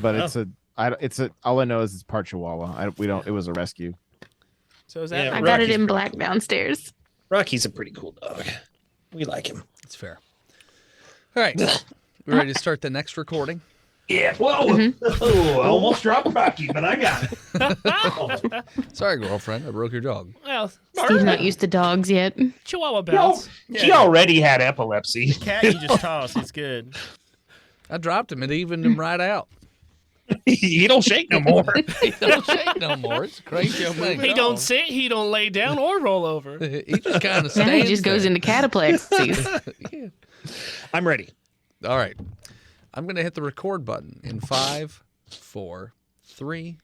but all I know is it's part Chihuahua. It was a rescue. So is that? Yeah, I got it Rocky's in pretty black cool. downstairs. Rocky's a pretty cool dog. We like him. It's fair. All right. We ready to start the next recording? Yeah. Whoa. Oh, I almost dropped Rocky, but I got it. Sorry, girlfriend. I broke your dog. Well, Steve's not used to dogs yet. Chihuahua bounce. He already had epilepsy. Cat, you just toss. It's good. I dropped him. It evened him right out. He don't shake no more. He don't shake no more. It's crazy thing. He don't sit. He don't lay down or roll over. He just kind of Now stands he just goes there. into cataplexy. Yeah. I'm ready. All right. I'm going to hit the record button in 5, 4, 3,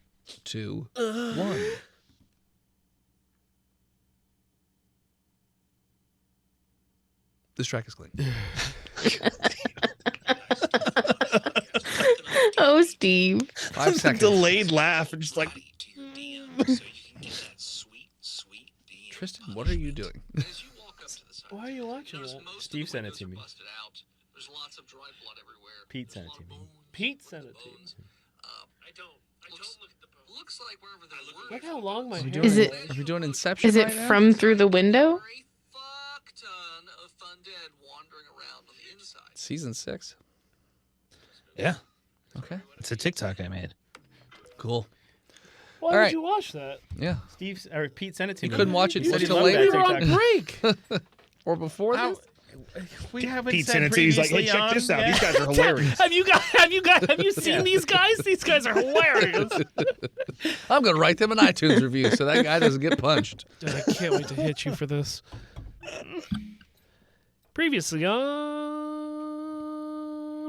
2, 1. This track is clean. Oh, Steve. 5 seconds. Delayed laugh and just like. Tristan, what are you doing? Why are you watching that? Steve sent it to me. Pete sent it to me. Pete sent it to me. Looks like wherever they're Look how long my hair Is it- Are we doing Inception Is it right now? from through the window? fuck ton of fun dead wandering around on the inside. Season 6? Yeah. Okay. It's a TikTok I made. Cool. Why All would right. you watch that? Yeah. Steve or Pete sent it to You me. couldn't watch it He said he until loved later? that We were on TikTok. Or before How- this? We haven't Pete said sent it to you. He's like, hey, previously check on- this out. Yeah. These guys are hilarious. Have you seen these guys? These guys are hilarious. I'm going to write them an iTunes review so that guy doesn't get punched. Dude, I can't wait to hit you for this. Previously on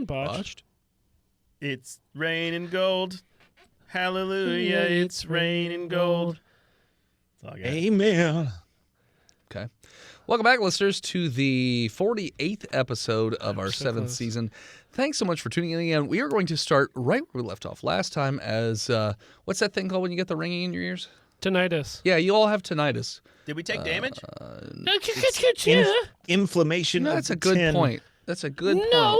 Botched. It's raining gold. Hallelujah, it's raining gold. That's all I got. Amen. Okay. Welcome back, listeners, to the 48th episode of our so 7th close. season. Thanks so much for tuning in again. We are going to start right where we left off last time as, what's that thing called when you get the ringing in your ears? Tinnitus. Yeah, you all have tinnitus. Did we take damage? Inflammation. No, of that's a the good tin. point. That's a good point. No.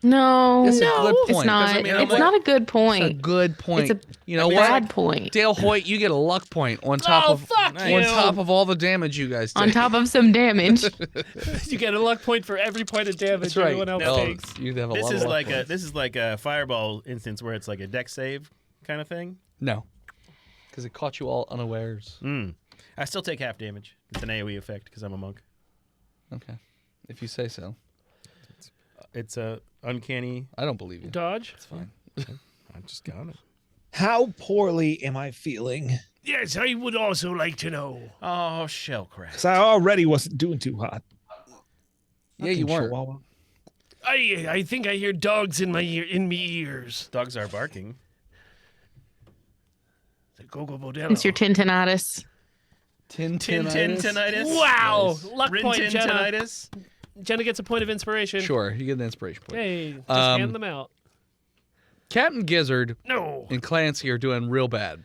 No, It's a good it's point. not. Because, I mean, It's I'm not a good It's a point. good point. It's a you know bad what? point. Dale Hoyt, you get a luck point on top Oh, of fuck on you. top of all the damage you guys take. On top of some damage. You get a luck point for every point of damage That's right. everyone else No, takes. you'd have a This lot is of luck like points. this is like a fireball instance where it's like a deck save kind of thing. No, because it caught you all unawares. I still take half damage. It's an AoE effect because I'm a monk. Okay, if you say so. It's a uncanny I don't believe you. dodge. It's fine. I just got it. How poorly am I feeling? Yes, I would also like to know. Oh, shell crack. Because I already wasn't doing too hot. Yeah, you Fucking weren't. Chihuahua. I think I hear dogs in my ears. Dogs are barking. The Gogo Modelo. It's your tintinitis. Tinnitus. Wow. Nice. Luck point, Jenna. Tinnitus. Jenna gets a point of inspiration. Sure, you get an inspiration point. Hey, just Um, hand them out. Captain Gizzard No. and Clancy are doing real bad.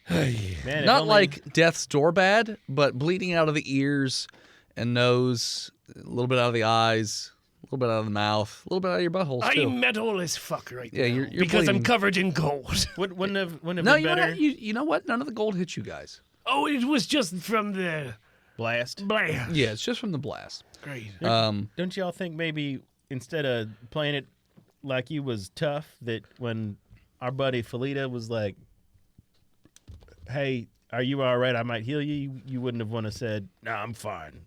Man, if Not only- like death's door bad, but bleeding out of the ears and nose, a little bit out of the eyes, a little bit out of the mouth, a little bit out of your buttholes too. I'm metal as fuck right Yeah, now. you're because I'm bleeding. covered in gold. Wouldn't have No, been you know, better. what? You know what? None of the gold hit you guys. Oh, it was just from the blast. Blast. Yeah, it's just from the blast. Great. Don't y'all think maybe instead of playing it like you was tough, that when our buddy Felita was like, "Hey, are you all right? I might heal you," you wouldn't have want to said, "No, I'm fine."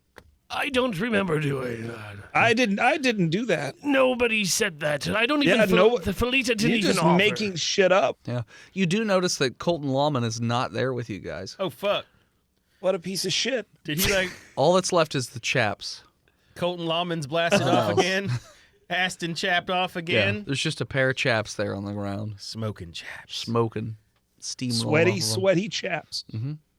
I don't remember doing that. I didn't do that. Nobody said that. I don't even. Yeah, no- The Felita didn't You're even just offer. making shit up. Yeah. You do notice that Colton Lawman is not there with you guys. Oh fuck! What a piece of shit. Did he like All that's left is the chaps. Colton Lawman's blasted off again? Aston chapped off again? There's just a pair of chaps there on the ground, Smoking chaps. smoking, steam. rolling off of them. Sweaty chaps.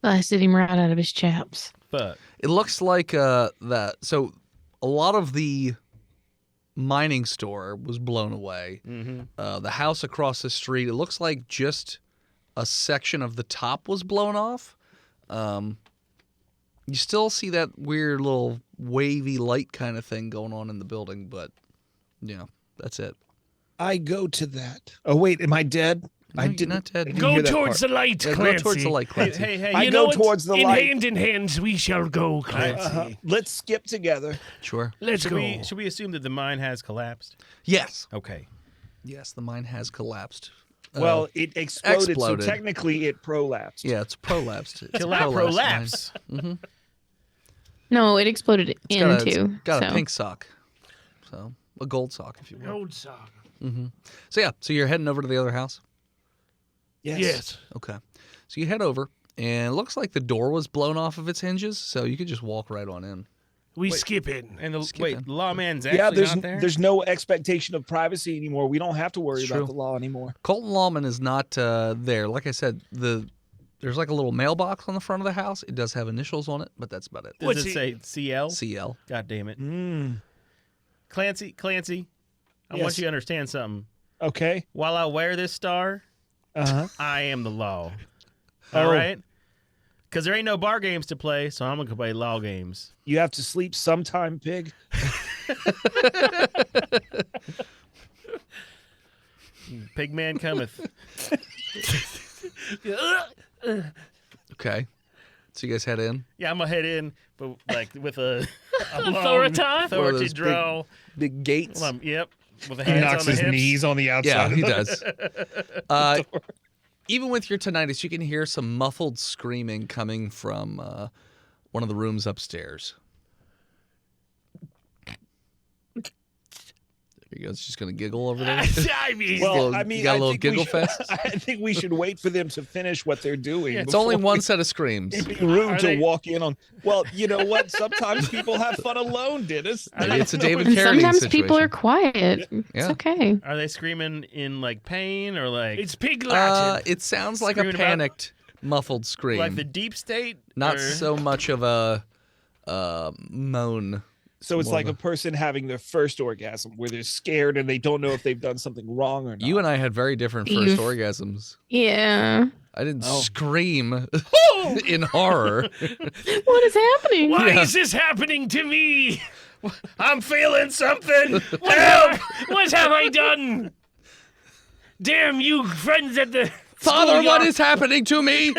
Blasted him right out of his chaps. Fuck. It looks like that. So a lot of the mining store was blown away. The house across the street, it looks like just a section of the top was blown off. You still see that weird little wavy light kind of thing going on in the building, but that's it. I go to that. Oh wait, am I dead? No, I you're didn't. not dead. I didn't Go hear that towards part. the light, Yeah, Clancy. go towards the light, Clancy. Hey, I You go know what? towards the in light. in hand we shall go, Clancy. Let's skip together. Sure. Let's should go. should we assume that the mine has collapsed? Yes. Okay. Yes, the mine has collapsed. Well, it exploded, exploded. so technically it prolapsed. Yeah, it's prolapsed. It's Prolapse. No, it exploded It's into. got so. a pink sock. So, a gold sock, if you will. Old song. So, yeah, so you're heading over to the other house? Yes. Okay. So you head over, and it looks like the door was blown off of its hinges, so you could just walk right on in. We skip in. And the Skip wait, in. the lawman's actually Yeah, not there. there's no expectation of privacy anymore. We don't have to worry It's about true. the law anymore. Colton Lawman is not there. Like I said, there's like a little mailbox on the front of the house. It does have initials on it, but that's about it. Does What's it he- say CL? CL. God damn it, Mm. Clancy. I want Yes. you to understand something. Okay. While I wear this star, Uh-huh. I am the law. All Oh. right? Because there ain't no bar games to play, so I'm going to play law games. You have to sleep sometime, pig. Pigman cometh. Okay. So you guys head in. Yeah, I'm going to head in, but like with a long Authority? One of authority those draw. Big gates. Yep. With the He hands knocks on the his hips. knees on the outside. Yeah, of he the- does. Even with your tinnitus, you can hear some muffled screaming coming from one of the rooms upstairs. There he goes. She's going to giggle over there. I mean, Well, Little- I mean, you got a I little think we giggle should- fest? I think we should wait for them to finish what they're doing. It's only before one set of screams. It'd be rude Are to they- walk in on. Well, you know what? Sometimes people have fun alone, Dennis. Maybe it's a David And Carradine sometimes situation. people are quiet. It's Yeah. okay. Are they screaming in like pain or like it's pig Latin. It sounds like a Screaming about- panicked, muffled scream. like the deep state? Not or- so much of a moan. So it's more like of a person having their first orgasm where they're scared and they don't know if they've done something wrong or not. You and I had very different first You've- orgasms. Yeah. I didn't Oh. scream in horror. What is happening? Why yeah. is this happening to me? I'm feeling something. Help! What have I done? Damn you, friends at the Father, what schoolyard. is happening to me?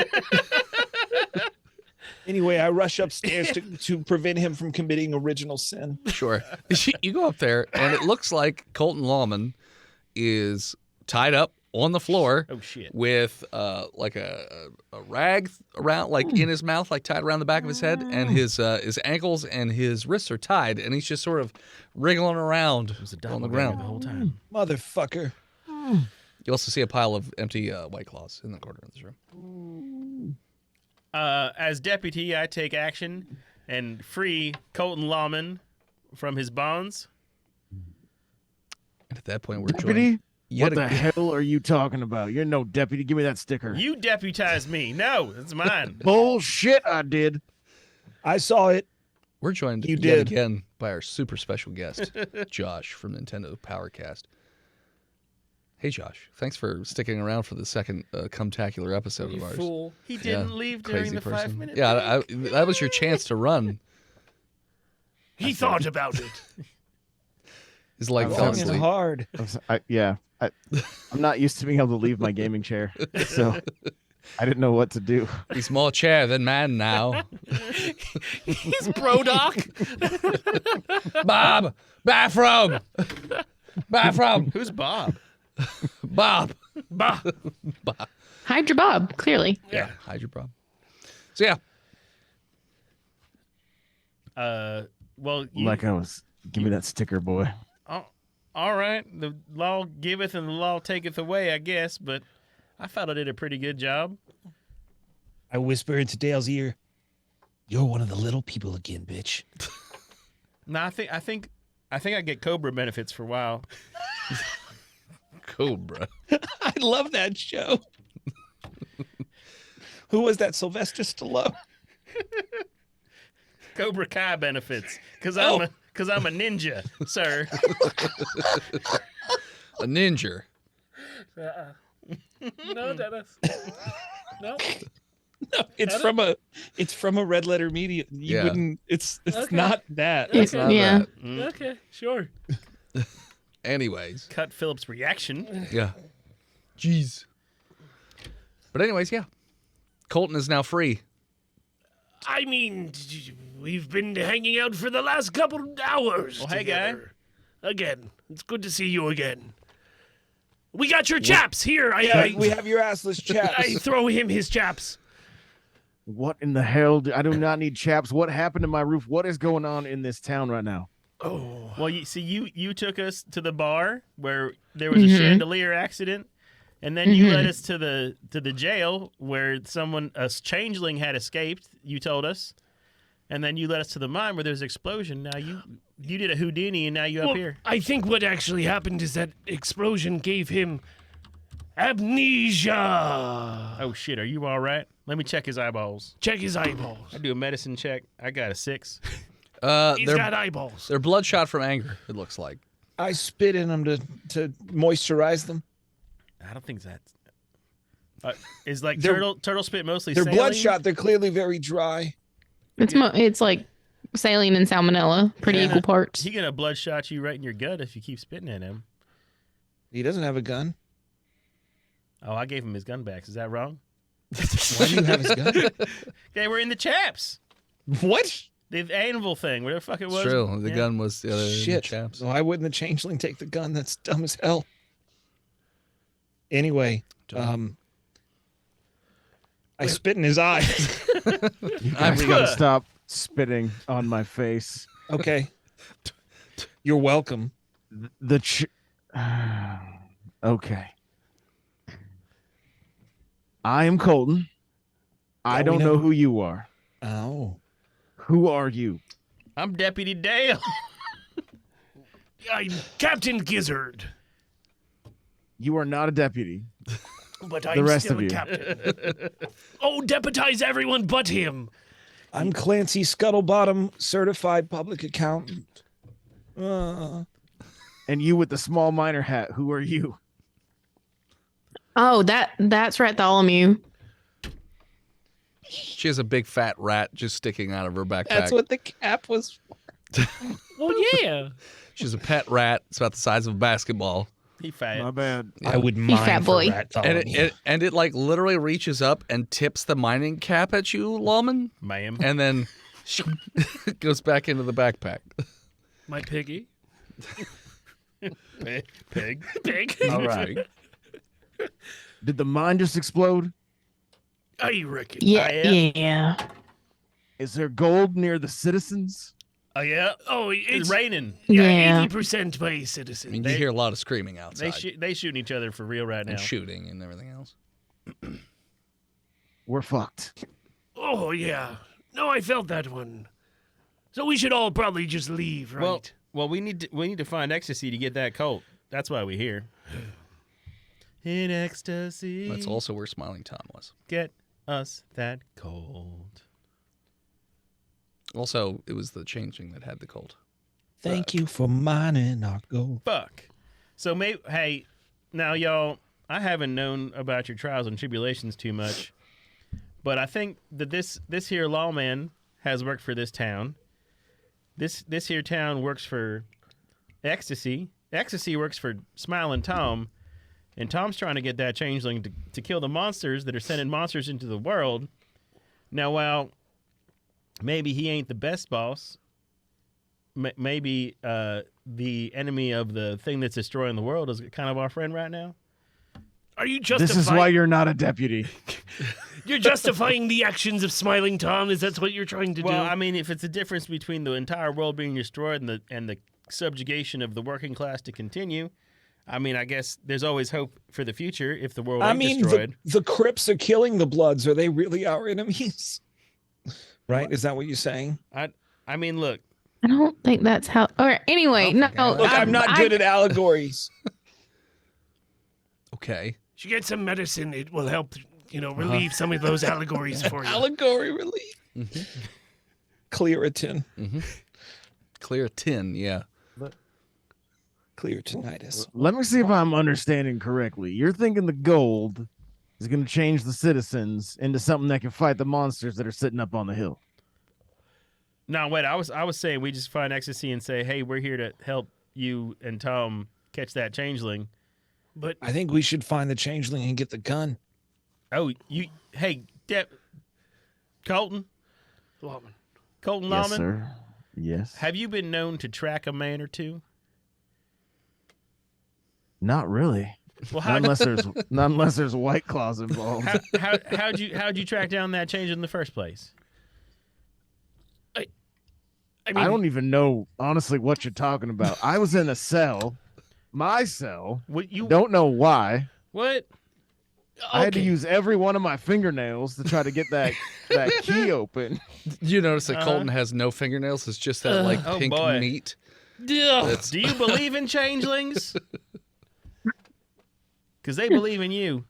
Anyway, I rush upstairs to prevent him from committing original sin. Sure. You go up there, and it looks like Colton Lawman is tied up on the floor Oh shit. with like a rag around, like in his mouth, like tied around the back of his head, and his ankles and his wrists are tied, and he's just sort of wriggling around It was a on the doppelganger ground. the whole time. Motherfucker. You also see a pile of empty White Claws in the corner of this room. As deputy, I take action and free Colton Lawman from his bonds. And at that point, we're Deputy? joined. You What had the a- hell are you talking about? You're no deputy. Give me that sticker. You deputized me. No, it's mine. Bullshit, I did. I saw it. We're joined You yet did. again by our super special guest, Josh from Nintendo Powercast. Hey, Josh. Thanks for sticking around for the second Cumtacular episode You of ours. fool. He didn't Yeah, leave during crazy the person. 5 minute Yeah, that was your chance to run. He thought about it. His leg I'm fell Long and asleep. hard. I'm not used to being able to leave my gaming chair, so I didn't know what to do. He's more chair than man now. He's Brodock. Bob! Bathroom! Bathroom! Who's Bob? Bob! Bah. Hydra Bob, clearly. Yeah, Hydra Bob. So, yeah. Well, you, Like I was, give me that sticker, boy. all right. The law giveth and the law taketh away, I guess, but I felt I did a pretty good job. I whisper into Dale's ear, "You're one of the little people again, bitch." No, I think I get Cobra benefits for a while. Cobra. I love that show. Who was that? Sylvester Stallone. Cobra Kai benefits because Oh. I'm a ninja, sir. A ninja. No, Dennis. No. It's from a Red Letter Media. You Yeah. wouldn't. It's Okay. not that. It's not Yeah. that. Okay, sure. Anyways. Cut Philip's reaction. Yeah. Jeez. But anyways, yeah. Colton is now free. I mean, we've been hanging out for the last couple hours. Well, hey, guy. together. Again, it's good to see you again. We got your chaps here. We have your assless chaps. I throw him his chaps. What in the hell? I do not need chaps. What happened to my roof? What is going on in this town right now? Oh, Well, you took us to the bar where there was a chandelier accident, and then you led us to the jail where a changeling had escaped. You told us, and then you led us to the mine where there's an explosion. Now you did a Houdini, and now you up here. I think what actually happened is that explosion gave him amnesia. Oh shit, are you all right? Let me check his eyeballs. Check his eyeballs. I do a medicine check. I got a 6. He's got eyeballs. They're bloodshot from anger, it looks like. I spit in them to moisturize them. I don't think that's. Is like They're- turtle spit mostly? They're saline? bloodshot. They're clearly very dry. It's like saline and salmonella, pretty Yeah. equal parts. He gonna bloodshot you right in your gut if you keep spitting at him. He doesn't have a gun. Oh, I gave him his gun back. Is that wrong? Why do you have his gun? Okay, we're in the chaps. What? The anvil thing, whatever the fuck it was. It's true. The Yeah. gun was the other Shit. chaps. Why wouldn't the changeling take the gun? That's dumb as hell. Anyway, I spit in his eyes. You guys gotta stop spitting on my face. Okay. You're welcome. Okay. I am Colton. I we don't know. know who you are. Oh. Who are you? I'm Deputy Dale. I'm Captain Gizzard, You are not a deputy. but I'm rest still of a you. captain. Oh, deputize everyone but him. I'm Clancy Scuttlebottom, certified public accountant. And you with the small miner hat. Who are you? Oh, that's Bartholomew. She has a big fat rat just sticking out of her backpack. That's what the cap was. Well, yeah. She's a pet rat. It's about the size of a basketball. He fat. My bad. I would You mine fat for boy. Bartholomew. And it like literally reaches up and tips the mining cap at you, Lawman, Ma'am. and then goes back into the backpack. My piggy. Pig. Pig. All right. Did the mine just explode? I reckon. Yeah, am. yeah. Is there gold near the citizens? Oh yeah. Oh, It's it's raining. yeah, 80% by I mean, citizens. you hear a lot of screaming They outside they shooting each other for real right now. and shooting and everything else. We're fucked. Oh, yeah. No, I felt that one. So we should all probably just leave, right? Well, we need to find ecstasy to get that colt. That's why we're here. In ecstasy. That's also where Smiling Tom was. Get us that colt. Also, it was the changeling that had the colt. Thank you for mining our gold. Fuck. So hey, now y'all, I haven't known about your trials and tribulations too much, but I think that this here lawman has worked for this town. This here town works for ecstasy. Ecstasy works for Smiling Tom, and Tom's trying to get that changeling to kill the monsters that are sending monsters into the world. Now, while maybe he ain't the best boss, maybe the enemy of the thing that's destroying the world is kind of our friend right now. Are you justifying? This is why you're not a deputy. You're justifying the actions of Smiling Tom? Is that what you're trying to Well, do? I mean, if it's the difference between the entire world being destroyed and the subjugation of the working class to continue, I mean, I guess there's always hope for the future if the world ain't destroyed. the Crips are killing the Bloods. Are they really our enemies? Right? Is that what you're saying? I mean, look. I don't think that's how. All right. Anyway, no. Look, I'm not good at allegories. Okay. You should get some medicine. It will help, relieve some of those allegories for you. Allegory relief. Clearitin. Clear tin, yeah. Clearitinitis. Let me see if I'm understanding correctly. You're thinking the gold is going to change the citizens into something that can fight the monsters that are sitting up on the hill. No, wait. I was saying we just find ecstasy and say, hey, we're here to help you and Tom catch that changeling. But I think we should find the changeling and get the gun. Oh, hey, Colton Lawman. Lawman, Yes, sir. Yes. have you been known to track a man or two? Not really. Well, Not unless there's White Claws involved. how'd you track down that change in the first place? I mean, I don't even know honestly what you're talking about. I was in a cell, my cell. What you Don't know why. what? I had to okay. use every one of my fingernails to try to get that key open. You notice that Colton has no fingernails. It's just that like Oh, pink boy. meat. Ugh. Do you believe in changelings? Because they believe in you.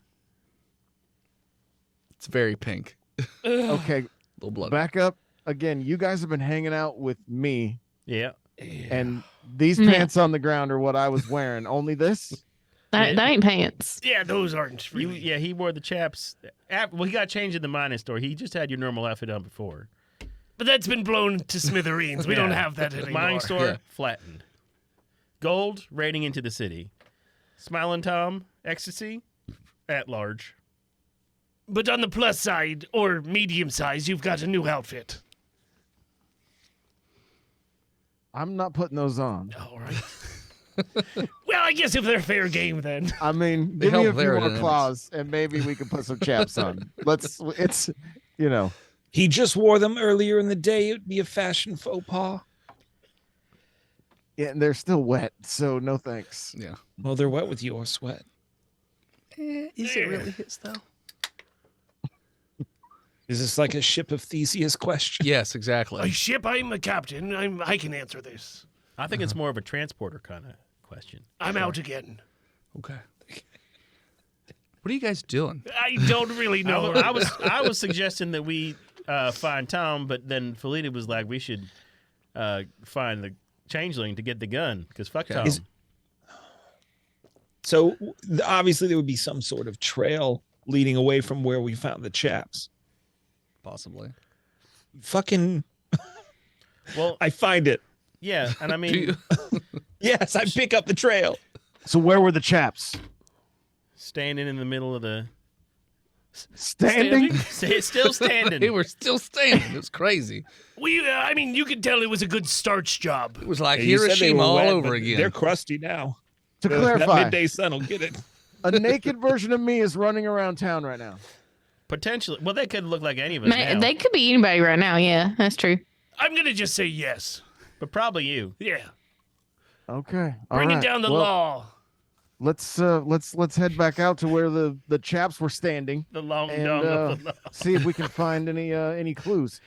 It's very pink. Okay, Little blood. back up again. You guys have been hanging out with me, Yeah. and these Yeah. pants on the ground are what I was wearing. Only this. That ain't pants. Yeah, those aren't really. He wore the chaps. Well, he got changed in the mining store. He just had your normal outfit on before. But that's been blown to smithereens. We don't Yeah. have that anymore. Mining store Yeah. flattened. Gold raiding into the city. Smiling Tom ecstasy at large. But on the plus side, or medium size, you've got a new outfit. I'm not putting those on. All right. Well, I guess if they're fair game, then. I mean, They give me a help few more aerodynamics. claws, and maybe we can put some chaps on. It's, He just wore them earlier in the day. It would be a fashion faux pas. yeah, and they're still wet, so no thanks. Yeah. Well, they're wet with your sweat. Is it really his though? Is this like a ship of Theseus question? Yes, exactly. A ship, I'm a captain. I can answer this. I think it's more of a transporter kind of question. I'm out again. Okay. What are you guys doing? I don't really know. I was suggesting that we find Tom, but then Felita was like, we should find the changeling to get the gun because fuck Tom. So obviously there would be some sort of trail leading away from where we found the chaps. Possibly. Fucking, Well, I find it. yeah, and I Do mean, you- Yes, I pick up the trail. So where were the chaps? standing in the middle of the Standing? still standing. They were still standing. It was crazy. I mean, you could tell it was a good starch job. It was like You said they Hiroshima were all wet, over but again. They're crusty now. To That clarify, midday sun will get it. a naked version of me is running around town right now. Potentially, well, they could look like any of us now, They could be anybody right now. Yeah, that's true. I'm gonna just say yes. but probably you. Yeah. Okay. all Bringing right. down the Well, law. Let's head back out to where the chaps were standing The long and dong of the law. see if we can find any clues.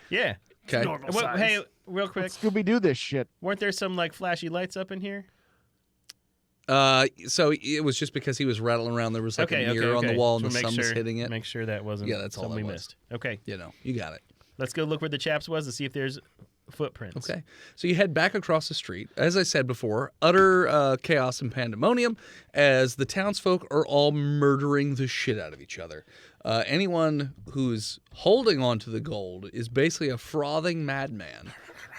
Yeah. Okay. Normal Well, size. hey, real quick, Let's Scooby Doo this shit. weren't there some like flashy lights up in here? So it was just because he was rattling around. There was like a mirror on the wall and the sun was hitting it. Make sure that wasn't Yeah, that's all something that we was. missed. Okay, You know, you got it. let's go look where the chaps was to see if there's footprints. Okay. So you head back across the street. As I said before, utter chaos and pandemonium as the townsfolk are all murdering the shit out of each other. Anyone who's holding on to the gold is basically a frothing madman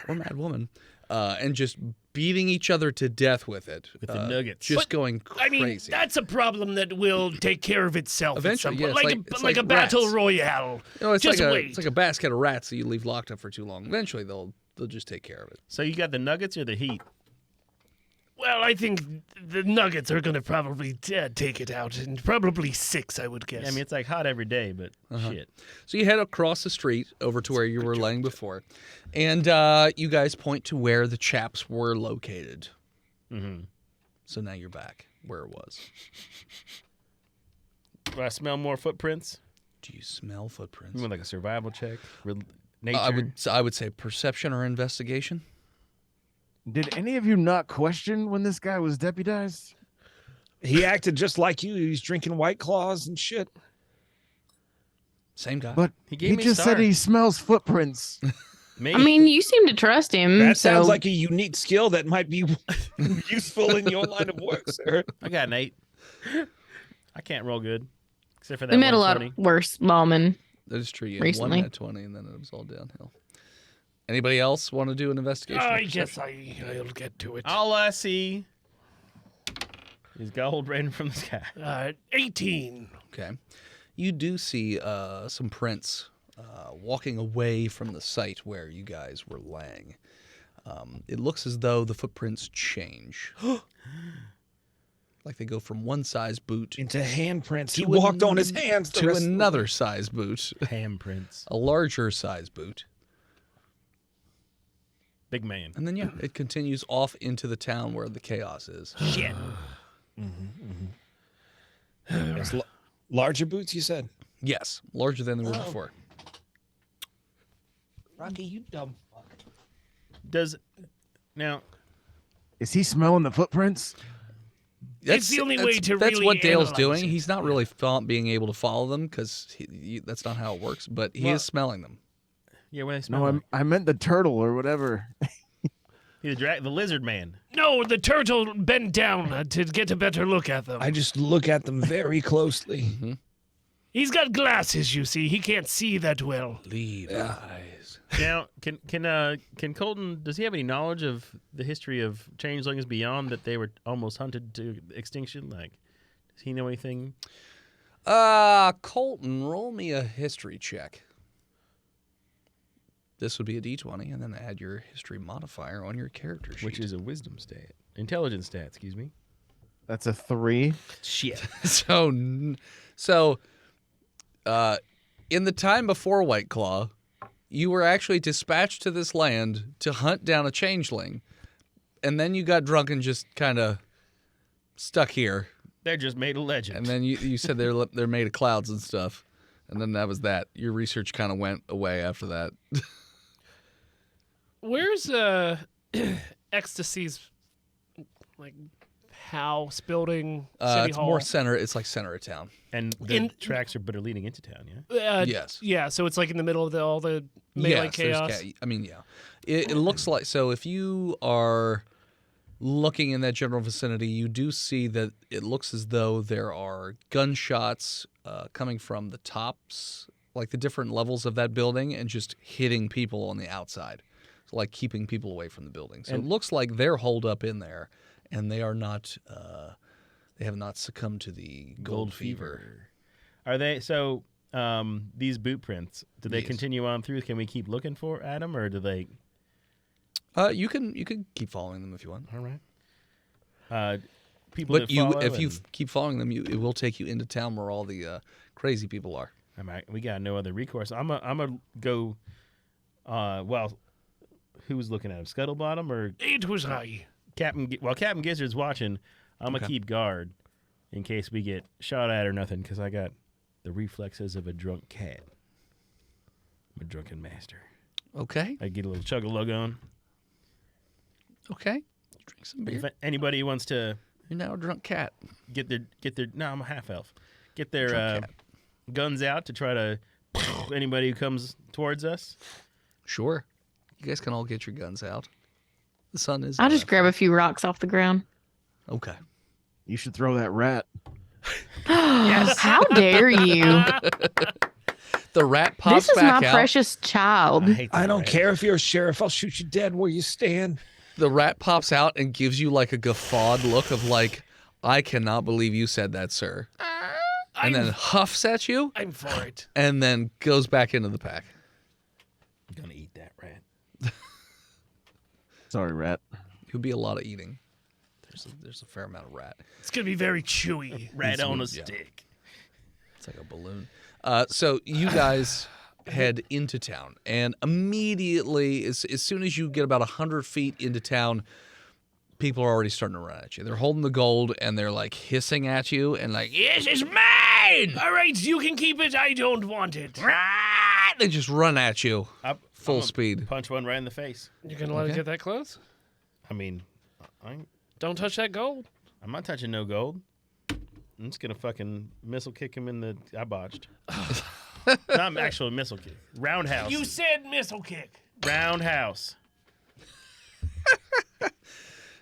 or madwoman and just beating each other to death with it. With the nuggets. Just But, going I crazy. mean, that's a problem that will take care of itself Eventually, at yeah, some it's point. like- Like it's a like battle rats. royale. You know, it's Just like wait. it's like a basket of rats that you leave locked up for too long. Eventually, they'll just take care of it. So you got the nuggets or the heat? Well, I think the Nuggets are going to probably take it out, and probably 6, I would guess. Yeah, I mean, it's like hot every day, but shit. So you head across the street over to where you were laying before, and you guys point to where the chaps were located. Mm-hmm. So now you're back where it was. Do I smell more footprints? Do you smell footprints? You want like a survival check? Nature? I would say perception or investigation. Did any of you not question when this guy was deputized? He acted just like you. He was drinking White Claws and shit. Same guy. But He he gave me a just star. said he smells footprints. Me? I mean, you seem to trust him. That so sounds like a unique skill that might be useful in your line of work, sir. I got an 8. I can't roll good, except for that we met a lot 120. of worse lawmen. That is true. You had recently. one at 20, and then it was all downhill. Anybody else want to do an investigation? I guess I'll get to it. All I see Is gold raining from the sky? 18. Okay. You do see some prints walking away from the site where you guys were laying. It looks as though the footprints change. Like they go from one size boot Into handprints. He To walked on his hands the to rest of the another way. size boot, Handprints. a larger size boot. Big man. And then, it continues off into the town where the chaos is. Shit. It's larger boots, you said? Yes, larger than they were before. Rocky, you dumb fuck. Now Is he smelling the footprints? It's the only way to That's really what Dale's analyze doing. it. He's not really being able to follow them because that's not how it works, but he is smelling them. yeah, when they smell No, like? I meant the turtle or whatever. He's the lizard man. No, the turtle bent down to get a better look at them. I just look at them very closely. He's got glasses, you see. He can't see that well. Lead eyes. Now, can Colton? Does he have any knowledge of the history of changelings beyond that they were almost hunted to extinction? Like, does he know anything? Colton, roll me a history check. This would be a d20, and then add your history modifier on your character sheet. Which is a wisdom stat, intelligence stat. Excuse me. That's a 3. Shit. So, in the time before White Claw, you were actually dispatched to this land to hunt down a changeling, and then you got drunk and just kind of stuck here. They're just made a legend. And then you said they're made of clouds and stuff, and then that was that. Your research kind of went away after that. Where's Ecstasy's like house, building, city It's hall? more center. It's like center of town. And the tracks are leading into town. Yeah. Yes. Yeah, so it's like in the middle of all the melee Yes, there's chaos. I mean, yeah. It looks like, so if you are looking in that general vicinity, you do see that it looks as though there are gunshots coming from the tops, like the different levels of that building, and just hitting people on the outside. So like keeping people away from the building. So it looks like they're holed up in there, and they are not, they have not succumbed to the gold fever. Are they so? These boot prints. Do they Yes. continue on through? Can we keep looking for Adam, or do they? You can keep following them if you want. All right. People But that follow if you and- keep following them, it will take you into town where all the crazy people are. we got no other recourse. I'm a go. Well, who was looking at him? Scuttlebottom or It was I. Captain? While Captain Gizzard's watching, I'm gonna keep guard in case we get shot at or nothing, because I got the reflexes of a drunk cat. I'm a drunken master. Okay. I get a little chug-a-lug on. Okay. Drink some beer. If anybody wants to You're now a drunk cat. get their no, I'm a half elf. Get their Drunk cat. guns out to try to anybody who comes towards us. Sure. You guys can all get your guns out. The sun is. I'll just grab a few rocks off the ground. Okay. You should throw that rat. How dare you? The rat pops This is back my out. precious child. I don't care if you're a sheriff. I'll shoot you dead where you stand. The rat pops out and gives you like a guffawed look of like, I cannot believe you said that, sir. And then huffs at you I'm for it. and then goes back into the pack. I'm gonna eat that rat. Sorry, rat. It would be a lot of eating. There's a fair amount of rat. It's gonna be very chewy. Rat on a yeah. stick. It's like a balloon. So you guys head into town, and immediately, as soon as you get about 100 feet into town, people are already starting to run at you. They're holding the gold, and they're like hissing at you, and like, yes, it's mine! All right, you can keep it. I don't want it. They just run at you I'm full gonna speed. Punch one right in the face. You're gonna let it get that close? I mean, Don't touch that gold. I'm not touching no gold. I'm just gonna fucking missile kick him in the. I botched. Not actual missile kick. Roundhouse. You said missile kick. Roundhouse.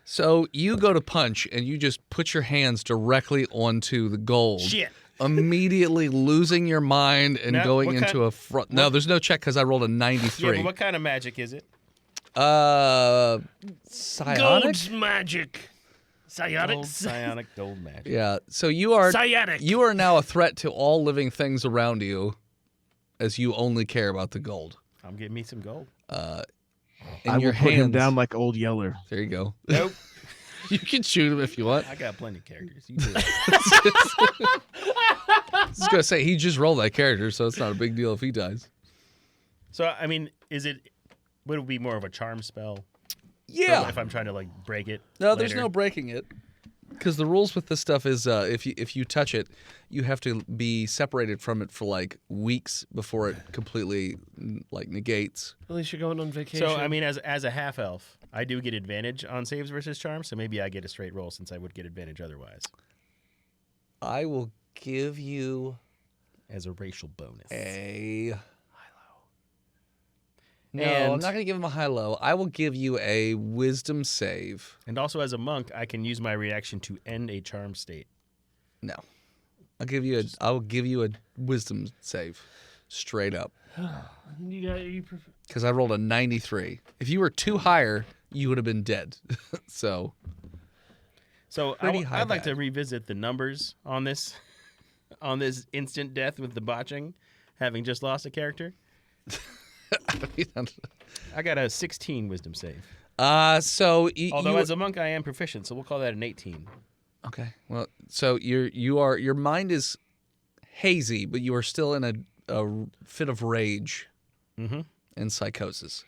So you go to punch, and you just put your hands directly onto the gold. Shit. Immediately losing your mind and Now, going what into kind- a front. No, there's no check because I rolled a 93. Yeah, but what kind of magic is it? Psionic? Gold's magic. Psionic. Psionic gold magic. Yeah. So you are Sciatic. you are now a threat to all living things around you, as you only care about the gold. I'm getting me some gold. In I your will put him hands- down like Old Yeller. There you go. Nope. You can shoot him if you want. I got plenty of characters. You do it. I was gonna say he just rolled that character, so it's not a big deal if he dies. So I mean, would it be more of a charm spell? Yeah. If I'm trying to like break it. No, there's later? no breaking it. Because the rules with this stuff is if you touch it, you have to be separated from it for like weeks before it completely like negates. At least you're going on vacation. So I mean, as a half elf, I do get advantage on saves versus charms. So maybe I get a straight roll since I would get advantage otherwise I will give you as a racial bonus. a No, And- I'm not going to give him a high-low. I will give you a wisdom save. And also as a monk, I can use my reaction to end a charm state. No, I will give you a wisdom save, straight up. you Because I rolled a 93. If you were too higher, you would have been dead. So So Pretty high I'd like to bad. revisit the numbers on this instant death with the botching, having just lost a character. I got a 16 wisdom save. So Although as a monk I am proficient, so we'll call that an 18. okay. Well, so your mind is hazy, but you are still in a fit of rage and psychosis.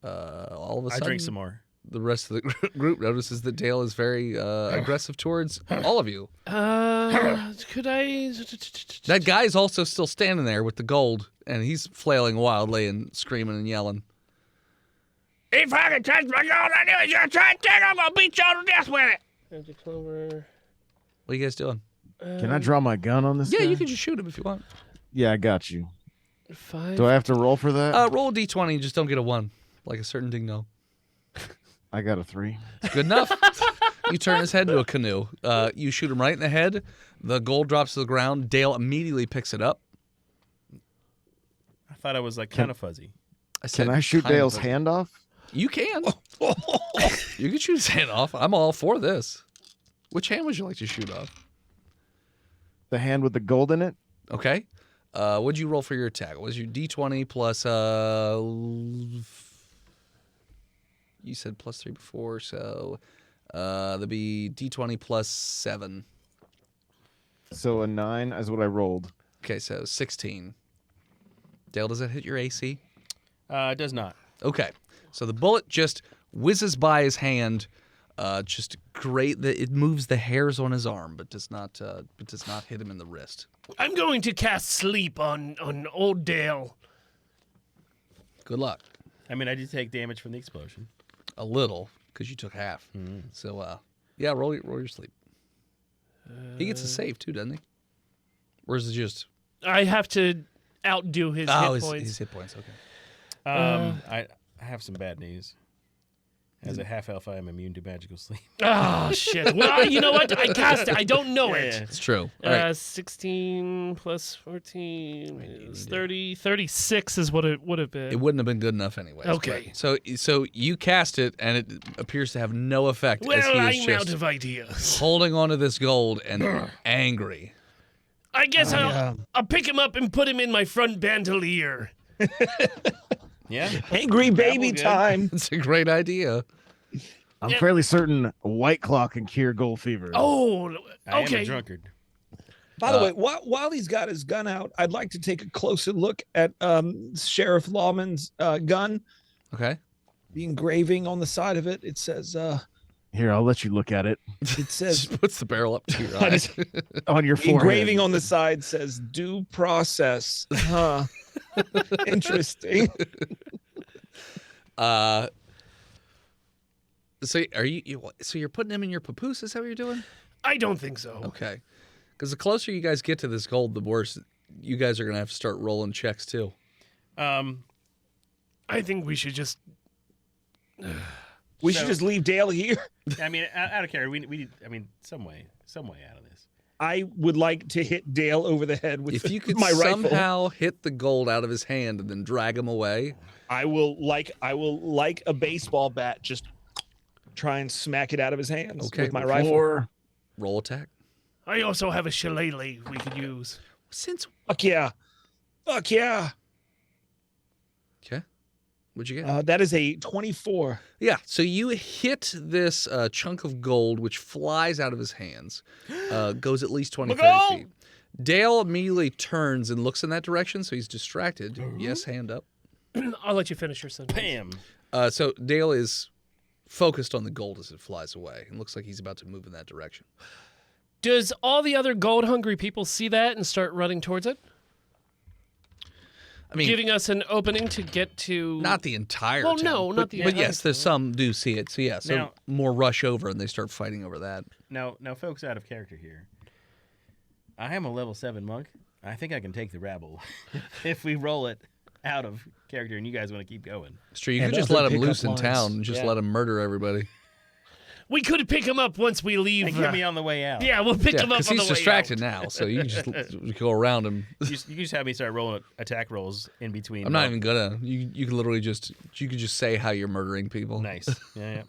All of a I sudden, drink some more. the rest of the group notices that Dale is very aggressive towards all of you. could I? That guy's also still standing there with the gold, and he's flailing wildly and screaming and yelling. If I can touch my gold, I knew it. You're trying to take. I'm gonna beat you all to death with it. Clover. What are you guys doing? Can I draw my gun on this Yeah, guy? you can just shoot him if you want. Yeah, I got you. 5. Do I have to roll for that? Roll a d20 and just don't get a 1, like a certain dingo. I got a 3. Good enough. You turn his head into a canoe. You shoot him right in the head. The gold drops to the ground. Dale immediately picks it up. I thought I was like kind of fuzzy. Said, Can I shoot kind of Dale's a- hand off? You can. You can shoot his hand off. I'm all for this. Which hand would you like to shoot off? The hand with the gold in it? Okay. What'd you roll for your attack? Was your d20 plus you said plus 3 before, so that'd be d20 plus 7. So a 9 is what I rolled. Okay, so 16. Dale, does that hit your AC? It does not. Okay, so the bullet just whizzes by his hand, just great. It moves the hairs on his arm, but does not hit him in the wrist. I'm going to cast sleep on old Dale. Good luck. I mean, I did take damage from the explosion. A little, because you took half. So, yeah, roll your sleep. He gets a save too, doesn't he? Or is it just? I have to outdo his hit points. His hit points. Okay. I have some bad news. As a half elf, I am immune to magical sleep. Oh shit! Well, you know what? I cast it. I don't know it. It's true. All right. 16 plus 14 is 30. 36 is what it would have been. It wouldn't have been good enough anyway. Okay. So you cast it, and it appears to have no effect. as he Well, is I'm just out of ideas. holding onto this gold and angry. I guess I'll pick him up and put him in my front bandolier. Yeah. Angry baby good. time. It's a great idea. I'm fairly certain a White Claw can cure gold fever. Oh, I am a okay. drunkard. By the way, while he's got his gun out, I'd like to take a closer look at Sheriff Lawman's gun. Okay. The engraving on the side of it, it says, Here, I'll let you look at it. it says, Just puts the barrel up to your eyes. On your the forehead. engraving on the side says due process. Huh. Interesting. So are so you're putting him in your papoose? Is that what you're doing? I don't think so. Okay. Because the closer you guys get to this gold, the worse you guys are gonna have to start rolling checks too. I think we should just. We should just leave Dale here. I mean, out of character, we need. I mean, some way out of this. I would like to hit Dale over the head with If you could my rifle. somehow hit the gold out of his hand and then drag him away. I will like a baseball bat just try and smack it out of his hands Okay, with my rifle. Or Roll attack. I also have a shillelagh we could use. Since Fuck yeah. Fuck yeah. okay, what'd you get? That is a 24. Yeah, so you hit this chunk of gold, which flies out of his hands, goes at least 20, 30 feet. Dale immediately turns and looks in that direction, so he's distracted. Yes, hand up. I'll let you finish your sentence. Bam. So Dale is focused on the gold as it flies away and looks like he's about to move in that direction. Does all the other gold-hungry people see that and start running towards it? I mean, Giving us an opening to get to... not the entire Well, town, no, but, not the but entire yes, there's town. some do see it. So yeah, so Now- more rush over and they start fighting over that. Now, folks, out of character here. I am a level 7 monk. I think I can take the rabble if we roll it out of character, and you guys want to keep going. It's true. You And could just other let him pickup loose in lines. town and just Yeah. let him murder everybody. We could pick him up once we leave. And get me on the way out. Yeah, we'll pick Yeah, him up because on he's the way distracted out. now, so you can just go around him. You can just have me start rolling attack rolls in between. I'm not even gonna. You can literally just say how you're murdering people. Nice. Yeah.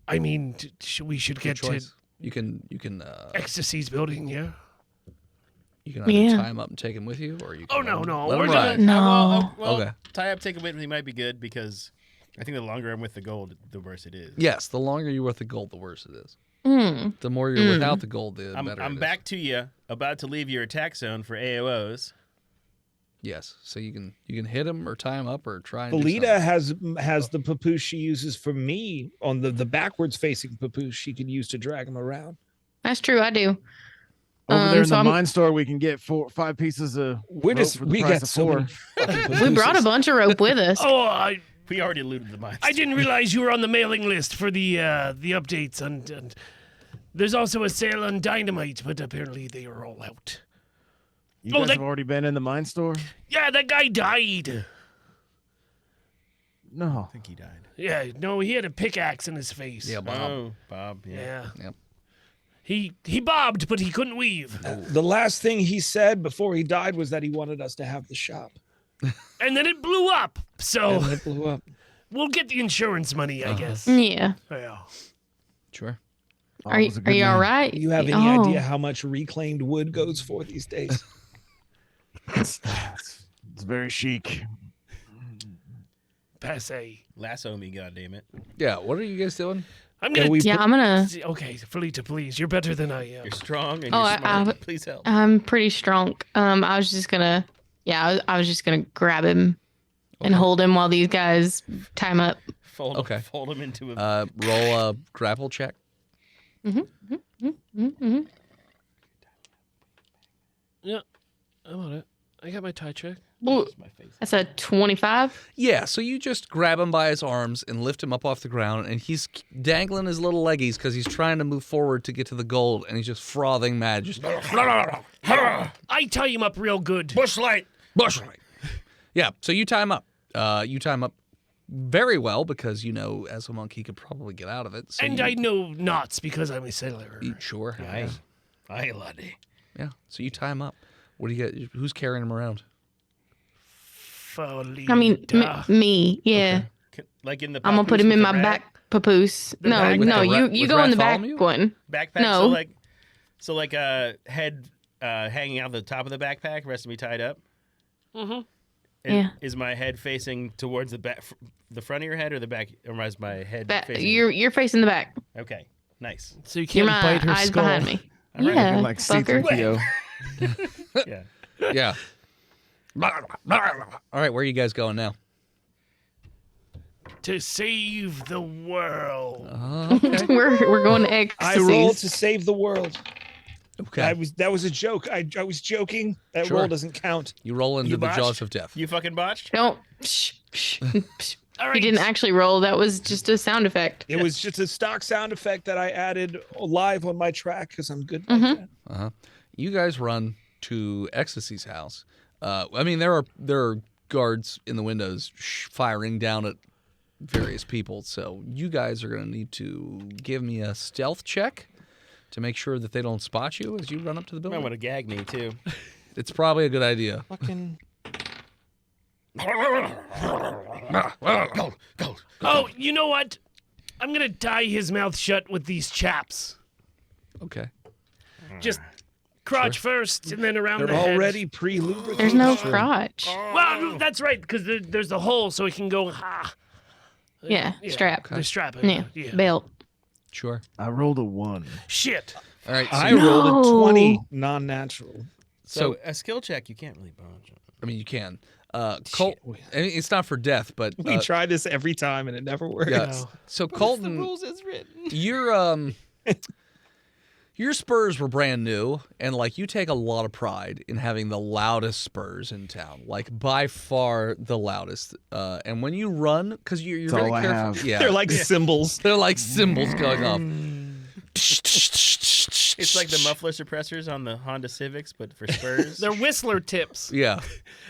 I mean, we should Good get to choice. You can Ecstasy's building, yeah? you can either Yeah. tie him up and take him with you, or you can Oh, no, no, let we're him gonna- ride. No. Well, Okay. tie up, take it with me might be good because I think the longer I'm with the gold, the worse it is. Yes, the longer you're with the gold, the worse it is. Mm. The more you're without the gold, the better. I'm it is. back to you, about to leave your attack zone for AOs. Yes, so you can hit him or tie him up or try. And do Felita something. has the papoose she uses for me on the backwards facing papoose she can use to drag him around. That's true. I do. over there in so the I'm- mine store, we can get 5 pieces of. We're rope just for the we price got of so 4. many fucking We brought a papooses. bunch of rope with us. Oh, We already looted the mines. I didn't realize you were on the mailing list for the updates. And there's also a sale on dynamite, but apparently they are all out. You Oh, guys that- have already been in the mine store? Yeah, that guy died. No. I think he died. Yeah, no, he had a pickaxe in his face. Yeah, Bob. Oh, Bob. Yeah. Yeah. Yep. He bobbed, but he couldn't weave. The last thing he said before he died was that he wanted us to have the shop. And then it blew up. So And it blew up. we'll get the insurance money, I guess. Yeah. Yeah. Sure. Are you, are you all right? Do you have any Oh. idea how much reclaimed wood goes for these days? It's very chic. Passe. Lasso me, goddammit. Yeah. What are you guys doing? I'm Yeah, gonna. we- Yeah, I'm gonna. Okay, Felita, please. You're better than I am. You're strong and Oh, you're smart. Please help. I'm pretty strong. I was just gonna. Yeah, I was just gonna grab him and hold him while these guys tie him up. Fold him into a. Roll a grapple check. Mm-hmm. Yeah, I'm on it. I got my tie check. Ooh, my face. that's a 25. Yeah, so you just grab him by his arms and lift him up off the ground, and he's dangling his little leggies because he's trying to move forward to get to the gold, and he's just frothing mad. Just I tie him up real good. Bushlight. Bushlight. Yeah, so you tie him up. You tie him up very well because you know, as a monk, he could probably get out of it. So And you, I know knots because I'm a sailor. sure. Aye, laddie. Yeah, so you tie him up. What do you get? Who's carrying him around? I mean, Felita. me. Yeah. Like in the. I'm gonna put papoose him with in the my rat- back papoose. The No, back- no, with the you with go in the back Bartholomew? one. backpack. No. So like head hanging out the top of the backpack, rest of me tied up. Mm-hmm. Yeah. Is my head facing towards the back, the front of your head, or the back? Or is my head facing? You're facing the back. Okay, nice. So you You're can't my bite her eyes skull. behind me. All right, Yeah, Like fucker. C3PO. Yeah. Yeah. All right, where are you guys going now? To save the world. we're going to I rolled ecstasies. to save the world. Okay. That was a joke. I was joking. That Sure. roll doesn't count. You roll into You the botched? jaws of death. You fucking botched. Don't. Psh, psh, psh. All He right. didn't actually roll. That was just a sound effect. It was just a stock sound effect that I added live on my track because I'm good. Mhm. Like that. Uh-huh. You guys run to Ecstasy's house. I mean, there are guards in the windows firing down at various people. So you guys are going to need to give me a stealth check to make sure that they don't spot you as you run up to the I'm building. gonna gag me too. It's probably a good idea. Fucking. Oh, you know what? I'm gonna tie his mouth shut with these chaps. Okay. Just crotch first, and then around They're the head. already pre-lubricated. There's no crotch. Well, that's right, because there's the hole, so it can go. Yeah, strap. The strap. Yeah, belt. Sure. I rolled a 1. Shit. All right. So I you- rolled a No. 20 non-natural. So a skill check, you can't really botch. I mean, you can. Colt. I mean, it's not for death, but We try this every time and it never works. yeah. So Colton, as written. your spurs were brand new, and like you take a lot of pride in having the loudest spurs in town, like by far the loudest. And when you run, because you're That's very all I careful. have. Yeah, They're like cymbals. they're like cymbals going off. It's like the muffler suppressors on the Honda Civics, but for Spurs. They're whistler tips. Yeah.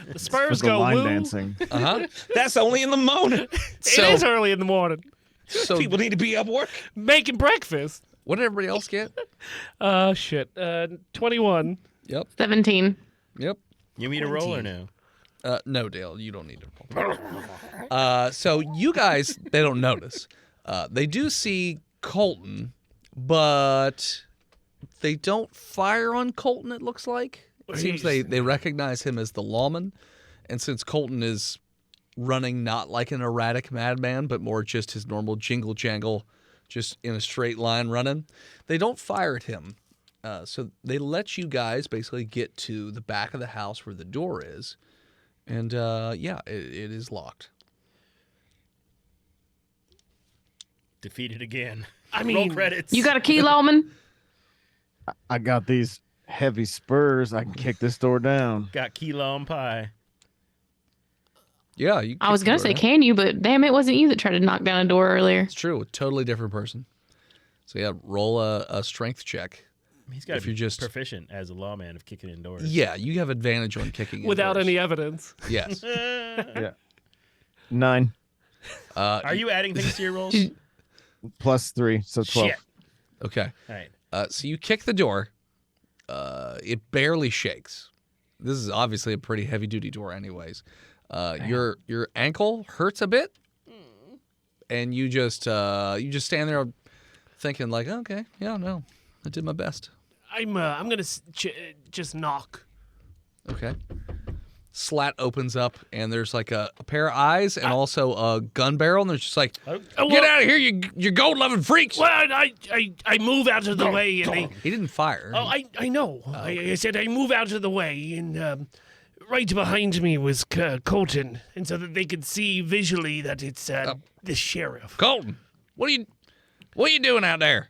The For Spurs the go line woo. dancing. Uh huh. That's only in the morning. So, It is early in the morning. so People need to be up work. Making breakfast. what did everybody else get? Shit. 21. Yep. 17. Yep. You need a roll or no? No, Dale, you don't need to roll. So you guys, they don't notice. They do see Colton, but they don't fire on Colton, it looks like. It seems they recognize him as the lawman. And since Colton is running not like an erratic madman, but more just his normal jingle jangle, just in a straight line running, they don't fire at him. So they let you guys basically get to the back of the house where the door is. And yeah, it is locked. Defeated again. I Roll mean, credits. You got a key, Lawman? I got these heavy spurs. I can kick this door down. got key long pie. Yeah, you I was kick going the to door say, down. can you? But damn, it wasn't you that tried to knock down a door earlier. It's true, a totally different person. So yeah, roll a strength check. He's got If to you're be just- proficient as a lawman of kicking in doors. Yeah, you have advantage on kicking in without doors. any evidence. Yes. 9 Are you adding things to your rolls? plus 3, so 12. Shit. Okay. All right. So you kick the door. It barely shakes. This is obviously a pretty heavy duty door, anyways. Your ankle hurts a bit, and you just stand there thinking like, okay, yeah, no, I did my best. I'm gonna just knock. Okay. Slat opens up, and there's like a pair of eyes and also a gun barrel, and they're just like, Oh, get out of here, you gold-loving freaks! Well, I move out of the way, and they. He didn't fire. Oh, I know. I said I move out of the way, and right behind me was Colton, and so that they could see visually that it's the sheriff. Colton, what are you doing out there?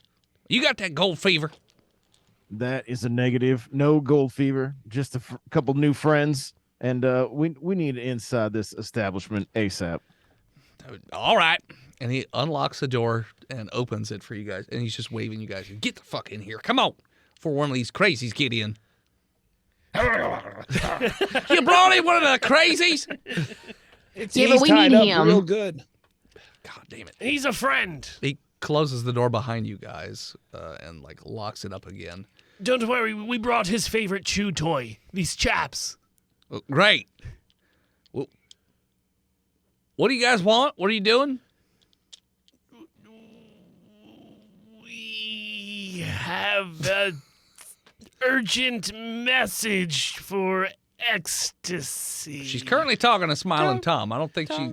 You got that gold fever? That is a negative. No gold fever. Just a couple new friends. And we need inside this establishment ASAP. All right. And he unlocks the door and opens it for you guys. And he's just waving you guys. Get the fuck in here. Come on. Before one of these crazies get in. You brought in one of the crazies? Yeah, but we tied need up him. real good. God damn it. He's a friend. He closes the door behind you guys and like locks it up again. Don't worry, we brought his favorite chew toy. These chaps. Well, great. Well, what do you guys want? What are you doing? We have an urgent message for ecstasy. She's currently talking to Smiling Tom. I don't think she...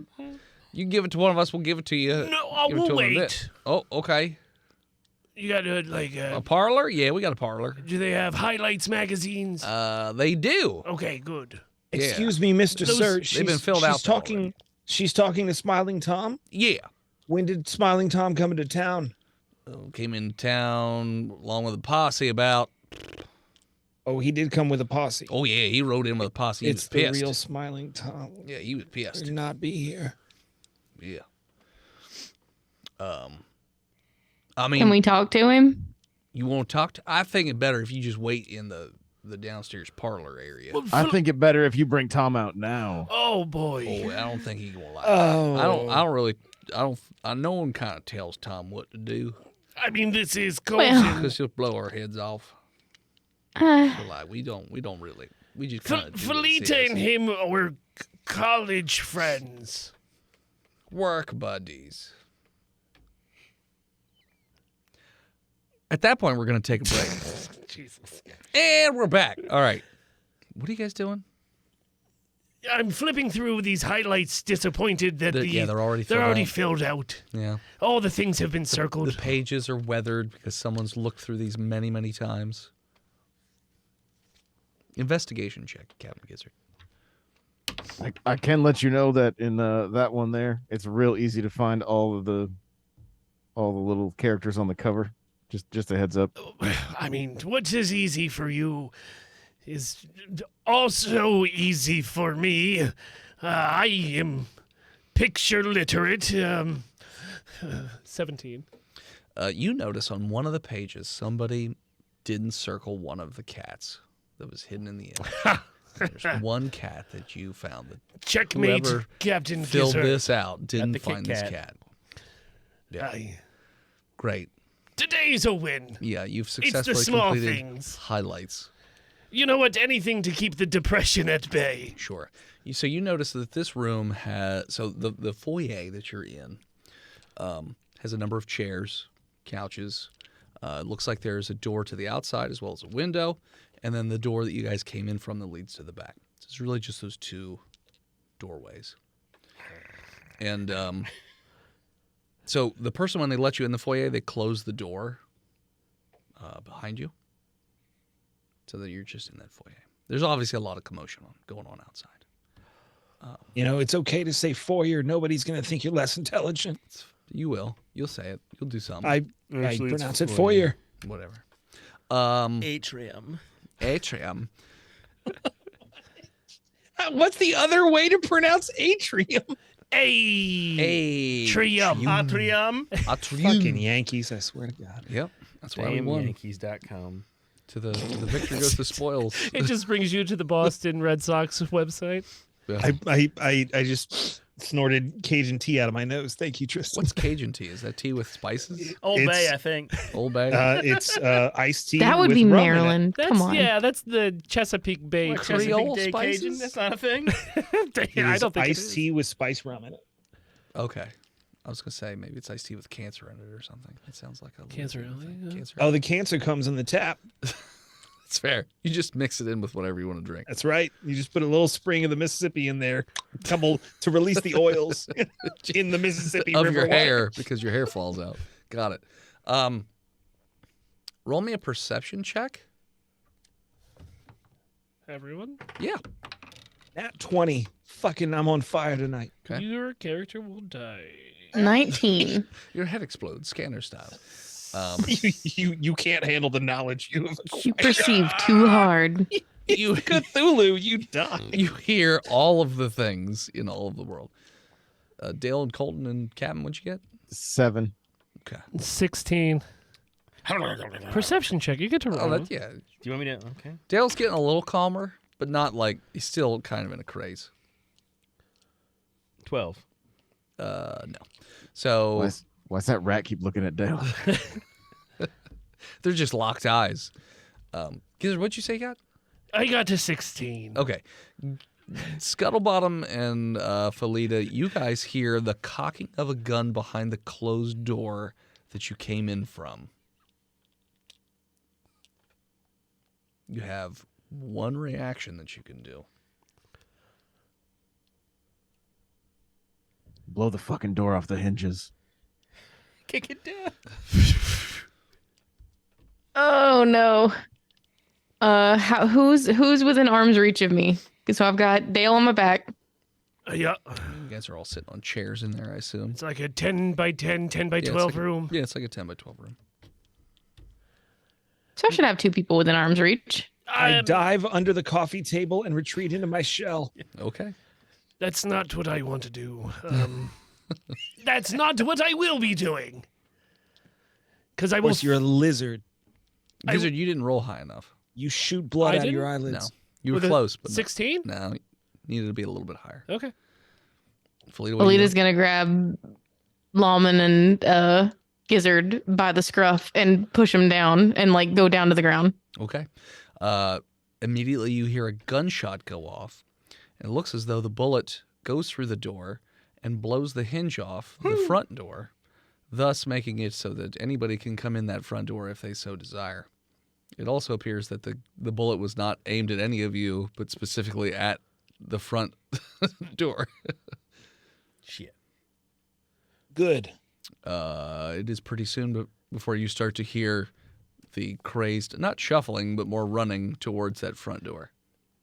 You can give it to one of us. We'll give it to you. No, Give it to we'll him in a bit. wait. Oh, okay. You got like A parlor? Yeah, we got a parlor. do they have highlights magazines? They do. Okay, good. Yeah. Excuse me, Mr. Those- Sir. they've been filled out Talking. She's talking to Smiling Tom. Yeah. When did Smiling Tom come into town? Came in town along with a posse about... Oh, he did come with a posse. Oh, yeah, he rode in with a posse. He it's was the pissed. real Smiling Tom. Yeah, he was pissed. Would not be here. Yeah. I mean, Can we talk to him? you want to talk to... I think it better if you just wait in the downstairs parlor area. Well, I think it better if you bring Tom out now. Oh boy. Oh, I don't think he gonna like Oh. it. No one kind of tells Tom what to do I mean, this is Well- Colton. because he'll blow our heads off. Uh, But like, we don't really, we just kind of Felita and him were college friends. work buddies. At that point, we're going to take a break. Jesus. And we're back. All right. What are you guys doing? I'm flipping through these highlights, disappointed that They're already they're filled already out. filled out. Yeah. All the things have been circled. The pages are weathered because someone's looked through these many, many times. Investigation check, Captain Gizzard. I can let you know that in that one there, it's real easy to find all the little characters on the cover. Just a heads up. I mean, what is easy for you is also easy for me. I am picture literate. 17. You notice on one of the pages somebody didn't circle one of the cats that was hidden in the image. There's one cat that you found that Checkmate, whoever Captain filled Gizzard. this out didn't the Kit find this Kat. cat. Yeah. Aye. Great. Today's a win. Yeah, you've It's successfully the small completed things. highlights. You know what? Anything to keep the depression at bay. Sure. So you notice that this room has the foyer that you're in has a number of chairs, couches. It looks like there's a door to the outside as well as a window, and then the door that you guys came in from that leads to the back. So it's really just those two doorways. And so the person, when they let you in the foyer, they close the door behind you so that you're just in that foyer. There's obviously a lot of commotion going on outside. You know, it's okay to say foyer. Nobody's going to think you're less intelligent. You will. You'll say it. You'll do something. I Actually, it's pronounce it foyer. foyer. Whatever. Atrium. Atrium. What's the other way to pronounce atrium? Trium. Atrium. Fucking Yankees, I swear to God. Yep. That's why we won. DamnYankees.com. To the victor goes the spoils. It just brings you to the Boston Red Sox website. Yeah. I just snorted Cajun tea out of my nose. Thank you, Tristan. What's Cajun tea? Is that tea with spices? Old It's- Bay, I think. Old Bay? It's iced tea. That would with be rum in it. Maryland. That's, Come on. Yeah, that's the Chesapeake Bay. What, Creole Chesapeake Day spices? Cajun? That's not a thing. It I is don't think it iced is. tea with spice rum in it. Okay. I was going to say maybe it's iced tea with cancer in it or something. It sounds like a Cancer, little thing. yeah. Cancer. Oh, the cancer comes in the tap. It's fair. You just mix it in with whatever you want to drink. That's right. You just put a little spring of the Mississippi in there, couple to release the oils in the Mississippi Of River your water. hair because your hair falls out. Got it. Roll me a perception check. Everyone, Yeah. Nat 20. Fucking, I'm on fire tonight. Okay. your character will die. 19. Your head explodes, scanner style. You can't handle the knowledge you have You acquired. perceive too hard. You Cthulhu, you die. you hear all of the things in all of the world. Dale and Colton and Captain, what'd you get? 7. Okay. 16. Perception check. You get to roll. Oh, that yeah. Do you want me to? Okay. Dale's getting a little calmer, but not like he's still kind of in a craze. 12. No. So Why's that rat keep looking at Dale? they're just locked eyes. Gizzard, what'd you say you got? I got to 16. Okay. Scuttlebottom and Felita, you guys hear the cocking of a gun behind the closed door that you came in from. You have one reaction that you can do. Blow the fucking door off the hinges. Kick it down. Oh no. Who's within arm's reach of me? So I've got Dale on my back. Yeah. You guys are all sitting on chairs in there, I assume. It's like a 10 by 10, 10 by Yeah, it's 12 like room. Yeah, it's like a 10 by 12 room. So I should have 2 people within arm's reach. I dive under the coffee table and retreat into my shell. Okay. That's not what I want to do. That's not what I will be doing. Because I Of will. course, you're a lizard. Gizzard, you didn't roll high enough. You shoot blood I out of your didn't? No. eyelids. You were with a close, but 16? no, needed to be a little bit higher. Okay. Felita, what do you Alita's do? gonna grab Lawman and Gizzard by the scruff and push him down and like go down to the ground. Okay. Immediately you hear a gunshot go off. And it looks as though the bullet goes through the door and blows the hinge off the front door. thus making it so that anybody can come in that front door if they so desire. It also appears that the bullet was not aimed at any of you, but specifically at the front door. Shit. Good. It is pretty soon before you start to hear the crazed, not shuffling, but more running towards that front door.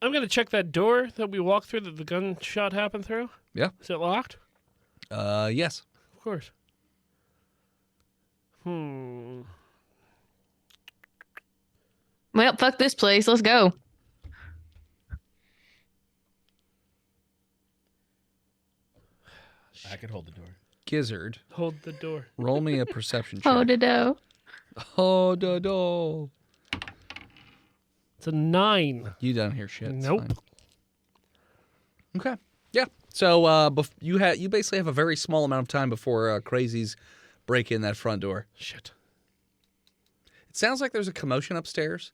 I'm going to check that door that we walked through that the gunshot happened through. Yeah. Is it locked? Yes. Of course. Hmm. Well, fuck this place. Let's go. I could hold the door. Gizzard, Hold the door. roll me a perception check. Oh, do. Oh, da da. It's a 9. You don't hear shit. It's Nope. fine. Okay. Yeah. So you basically have a very small amount of time before crazies break in that front door. Shit. It sounds like there's a commotion upstairs.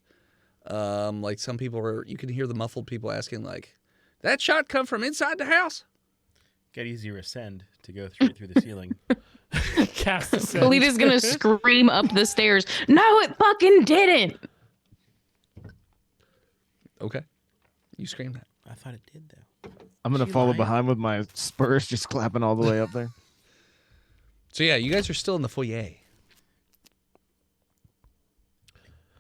Like some people you can hear the muffled people asking, like, that shot come from inside the house? Got to use your ascend to go through the ceiling. Cast a send. Kalita's gonna scream up the stairs. No, it fucking didn't. Okay. You scream that. I thought it did though. I'm gonna She follow lying? behind with my spurs, just clapping all the way up there. So yeah, you guys are still in the foyer.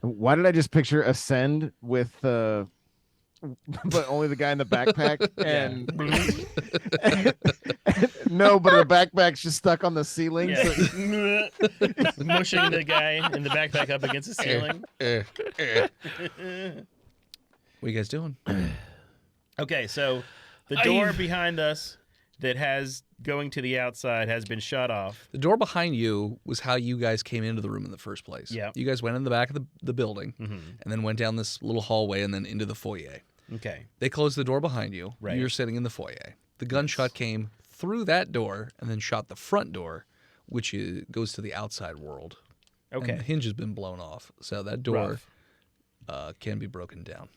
Why did I just picture Ascend with but only the guy in the backpack and no, but the backpack's just stuck on the ceiling. Yeah. So- Mushing the guy in the backpack up against the ceiling. What are you guys doing? Okay, so the door behind us that has going to the outside has been shut off. The door behind you was how you guys came into the room in the first place. Yeah. You guys went in the back of the building Mm-hmm. and then went down this little hallway and then into the foyer. Okay. They closed the door behind you. Right. You're sitting in the foyer. The gunshot came through that door and then shot the front door, which goes to the outside world. Okay. And the hinge has been blown off, so that door Rough. can be broken down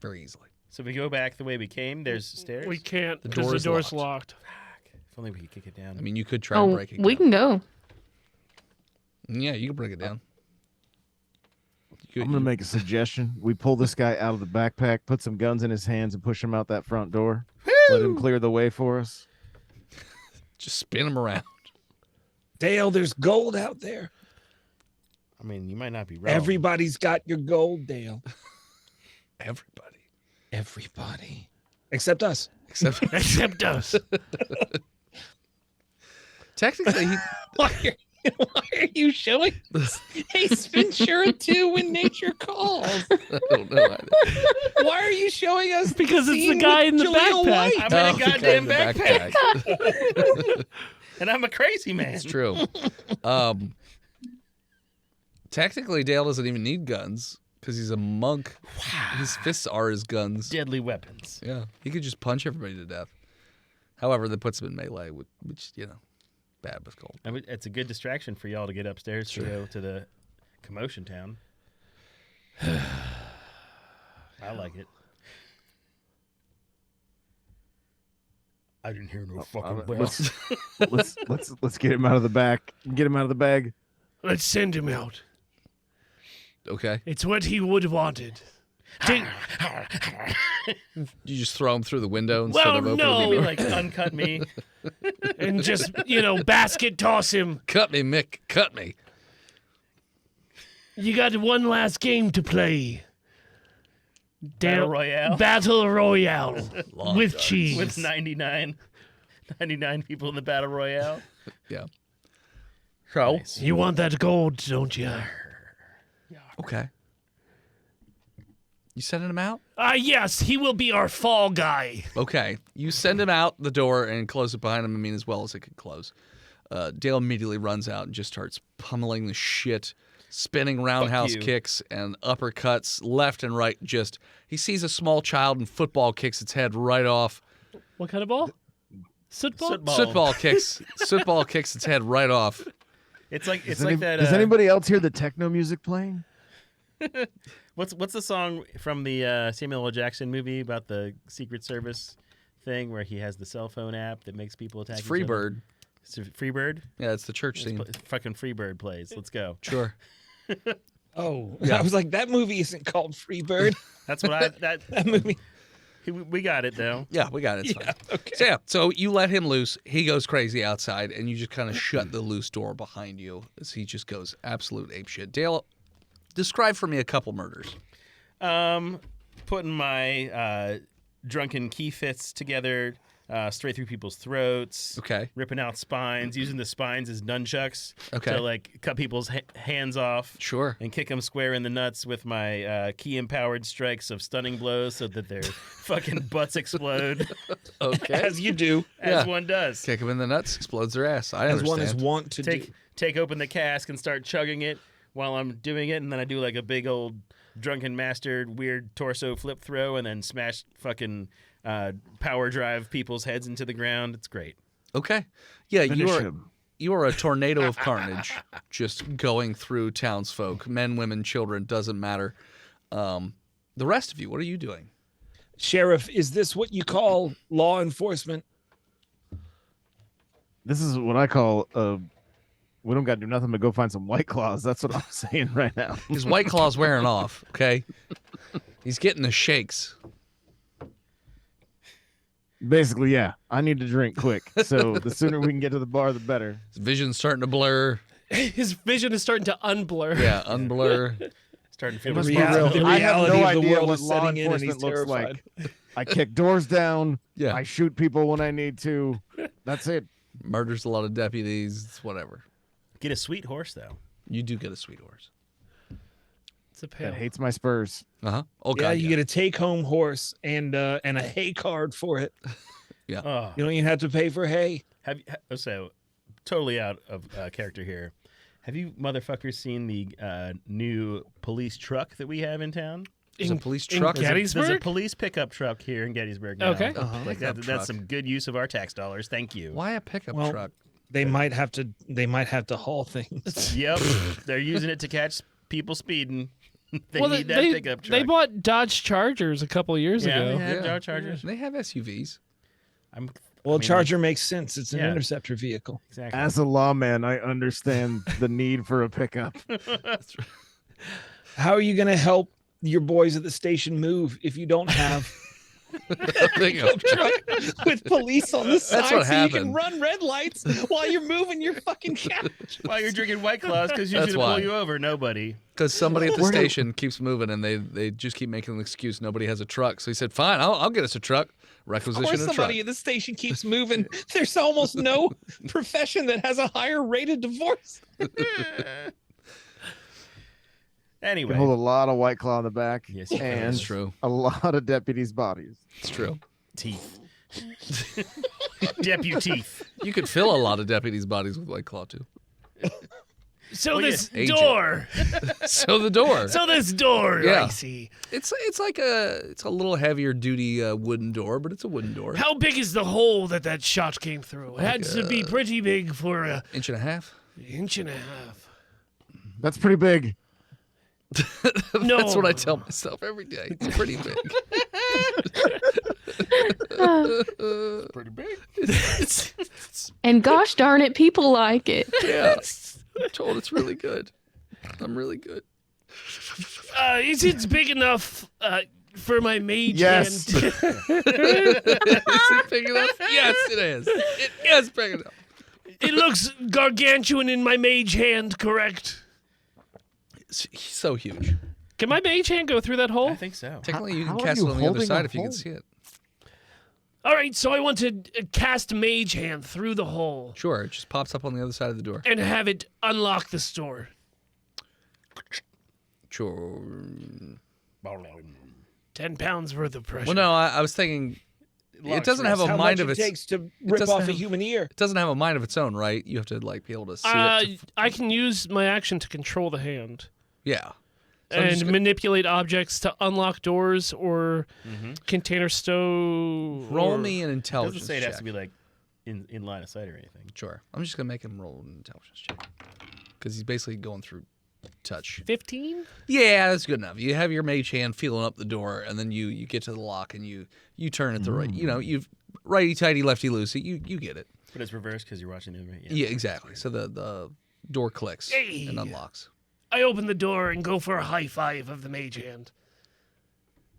very easily. So if we go back the way we came, there's stairs. We can't The because door the is door's locked. locked. If only we could kick it down. I mean, you could try and Oh, break it. we can go. Yeah, you can break it down. I'm gonna make a suggestion. We pull this guy out of the backpack, put some guns in his hands, and push him out that front door. Let him clear the way for us. Just spin him around. Dale, there's gold out there. I mean, you might not be wrong. Everybody's got your gold, Dale. Everybody. Everybody. Except us. Except Except us. technically, Why are you showing us Ace Ventura 2 when nature calls? I don't know either. Why are you showing us Because it's the scene guy with in the Jaleel backpack. White? I'm in a the goddamn guy in the backpack. And I'm a crazy man. It's true. Technically, Dale doesn't even need guns because he's a monk. His fists are his guns. Deadly weapons. Yeah, he could just punch everybody to death. However, that puts him in melee, which bad with gold. I mean, it's a good distraction for y'all to get upstairs to go to the commotion town. I like it. I didn't hear no fucking bell. Let's get him out of the back. Get him out of the bag. Let's send him out. Okay, It's what he would have wanted. you just throw him through the window instead Well, of opening no. the Maybe door. like uncut me. And just, basket toss him. Cut me, Mick. Cut me. You got one last game to play. Battle Royale Battle Royale. Long with guns. cheese. with 99 people in the battle royale. Yeah. So You want that gold, don't you? Okay. You sending him out? Yes, he will be our fall guy. Okay. You send him out the door and close it behind him. I mean, as well as it could close. Dale immediately runs out and just starts pummeling the shit, spinning roundhouse you. kicks and uppercuts left and right. He sees a small child and football kicks its head right off. What kind of ball? Sootball? Sootball. Sootball kicks its head right off. it's like Does that. Does anybody else hear the techno music playing? What's the song from the Samuel L. Jackson movie about the Secret Service thing where he has the cell phone app that makes people attack? It's each other? Freebird. It's a Freebird. Yeah, it's the church theme. Fucking Freebird plays. Let's go. Sure. Oh, Yeah. I was like, that movie isn't called Freebird. That's what That movie. We got it though. Yeah, we got it. It's Yeah, fine. okay. So you let him loose. He goes crazy outside, and you just kind of shut the loose door behind you as he just goes absolute apeshit. Dale, describe for me a couple murders. Putting my drunken key fists together, straight through people's throats. Okay. Ripping out spines, using the spines as nunchucks. Okay. To like cut people's hands off. Sure. And kick them square in the nuts with my key-empowered strikes of stunning blows, so that their fucking butts explode, Okay. As you do. as Yeah. one does. Kick him in the nuts, explodes their ass. I As understand. one is wont to do. Take open the cask and start chugging it while I'm doing it, and then I do like a big old drunken master weird torso flip throw, and then smash fucking power drive people's heads into the ground. It's great. Okay. Yeah, Finish him. you are a tornado of carnage, just going through townsfolk, men, women, children, doesn't matter. The rest of you, what are you doing? Sheriff, is this what you call law enforcement? This is what I call we don't got to do nothing but go find some White Claws. That's what I'm saying right now. His White Claw's wearing off, okay? He's getting the shakes. Basically, yeah. I need to drink quick. So the sooner we can get to the bar, the better. His vision's starting to blur. His vision is starting to unblur. Yeah, unblur. Starting to feel Must be reality- real. the I have reality no of the idea world what is law setting in and he's enforcement looks terrified. like. I kick doors down. Yeah. I shoot people when I need to. That's it. Murders a lot of deputies. It's whatever. Get a sweet horse though. You do get a sweet horse. It's a That pale. hates my Spurs. Uh-huh. Oh, Yeah, God, you get a take-home horse and a hay card for it. Oh, You don't even have to pay for hay. so totally out of character here. Have you motherfuckers seen the new police truck that we have in town? There's a police truck. in There's a Gettysburg? police pickup truck here in Gettysburg now. Okay. Like Pickup that's truck. some good use of our tax dollars. Thank you. Why a pickup Well, truck? They might have to haul things. Yep, they're using it to catch people speeding. They Well, need that pickup truck. they bought Dodge Chargers a couple years yeah, ago. they have Yeah. Dodge Chargers. They have SUVs. Well, Charger makes sense. It's an Yeah. interceptor vehicle. Exactly. As a lawman, I understand the need for a pickup. How are you going to help your boys at the station move if you don't have Pickup truck with police on the side what so you can happened. run red lights while you're moving your fucking couch? While you're drinking White Claws, because who's That's going to why. pull you over? Nobody. Because somebody at the Where do- station keeps moving, and they just keep making an excuse. Nobody has a truck, so he said, "Fine, I'll get us a truck." Of Requisition course, a truck. somebody at the station keeps moving. There's almost no profession that has a higher rate of divorce. Anyway. Hold a lot of White Claw in the back. Yes, and It's true. a lot of deputies' bodies. It's true. Teeth. Deputy. You could fill a lot of deputies' bodies with White Claw too. So Well, this yeah. Agent. door. So the door. So this door, Yeah. I see. It's like it's a little heavier duty wooden door, but it's a wooden door. How big is the hole that shot came through? It had to be pretty big for a Inch and a half. inch and a half. That's pretty big. No, That's what I tell myself every day. It's pretty big. Pretty big. And gosh darn it, people like it. Yeah. I'm told it's really good. I'm really good. Is it big enough for my mage Yes. hand? Is it big enough? Yes, it is. It is big enough. It looks gargantuan in my mage hand, correct? He's so huge. Can my mage hand go through that hole? I think so. Technically, you how can are cast you it on the other holding side a if you can hole? see it. All right, so I want to cast mage hand through the hole Sure, it just pops up on the other side of the door. and have it unlock the store. Sure. 10 pounds worth of pressure. Well, no, I was thinking it doesn't have a How mind much of it its. takes to rip doesn't off a have- human ear. It doesn't have a mind of its own, right? You have to be able to see it. I can use my action to control the hand Yeah. So I'm just and gonna- manipulate objects to unlock doors or container stove. roll or- me an It intelligence doesn't say it check. has to be like in line of sight or anything. Sure. I'm just gonna make him roll an intelligence check because he's basically going through touch. 15? Yeah, that's good enough. You have your mage hand feeling up the door, and then you get to the lock, and you turn it the right. You know, you've righty tighty, lefty loosey. You get it. But it's reversed because you're watching the other way. Yeah, exactly. So the door clicks Hey. and unlocks. I open the door and go for a high five of the mage hand.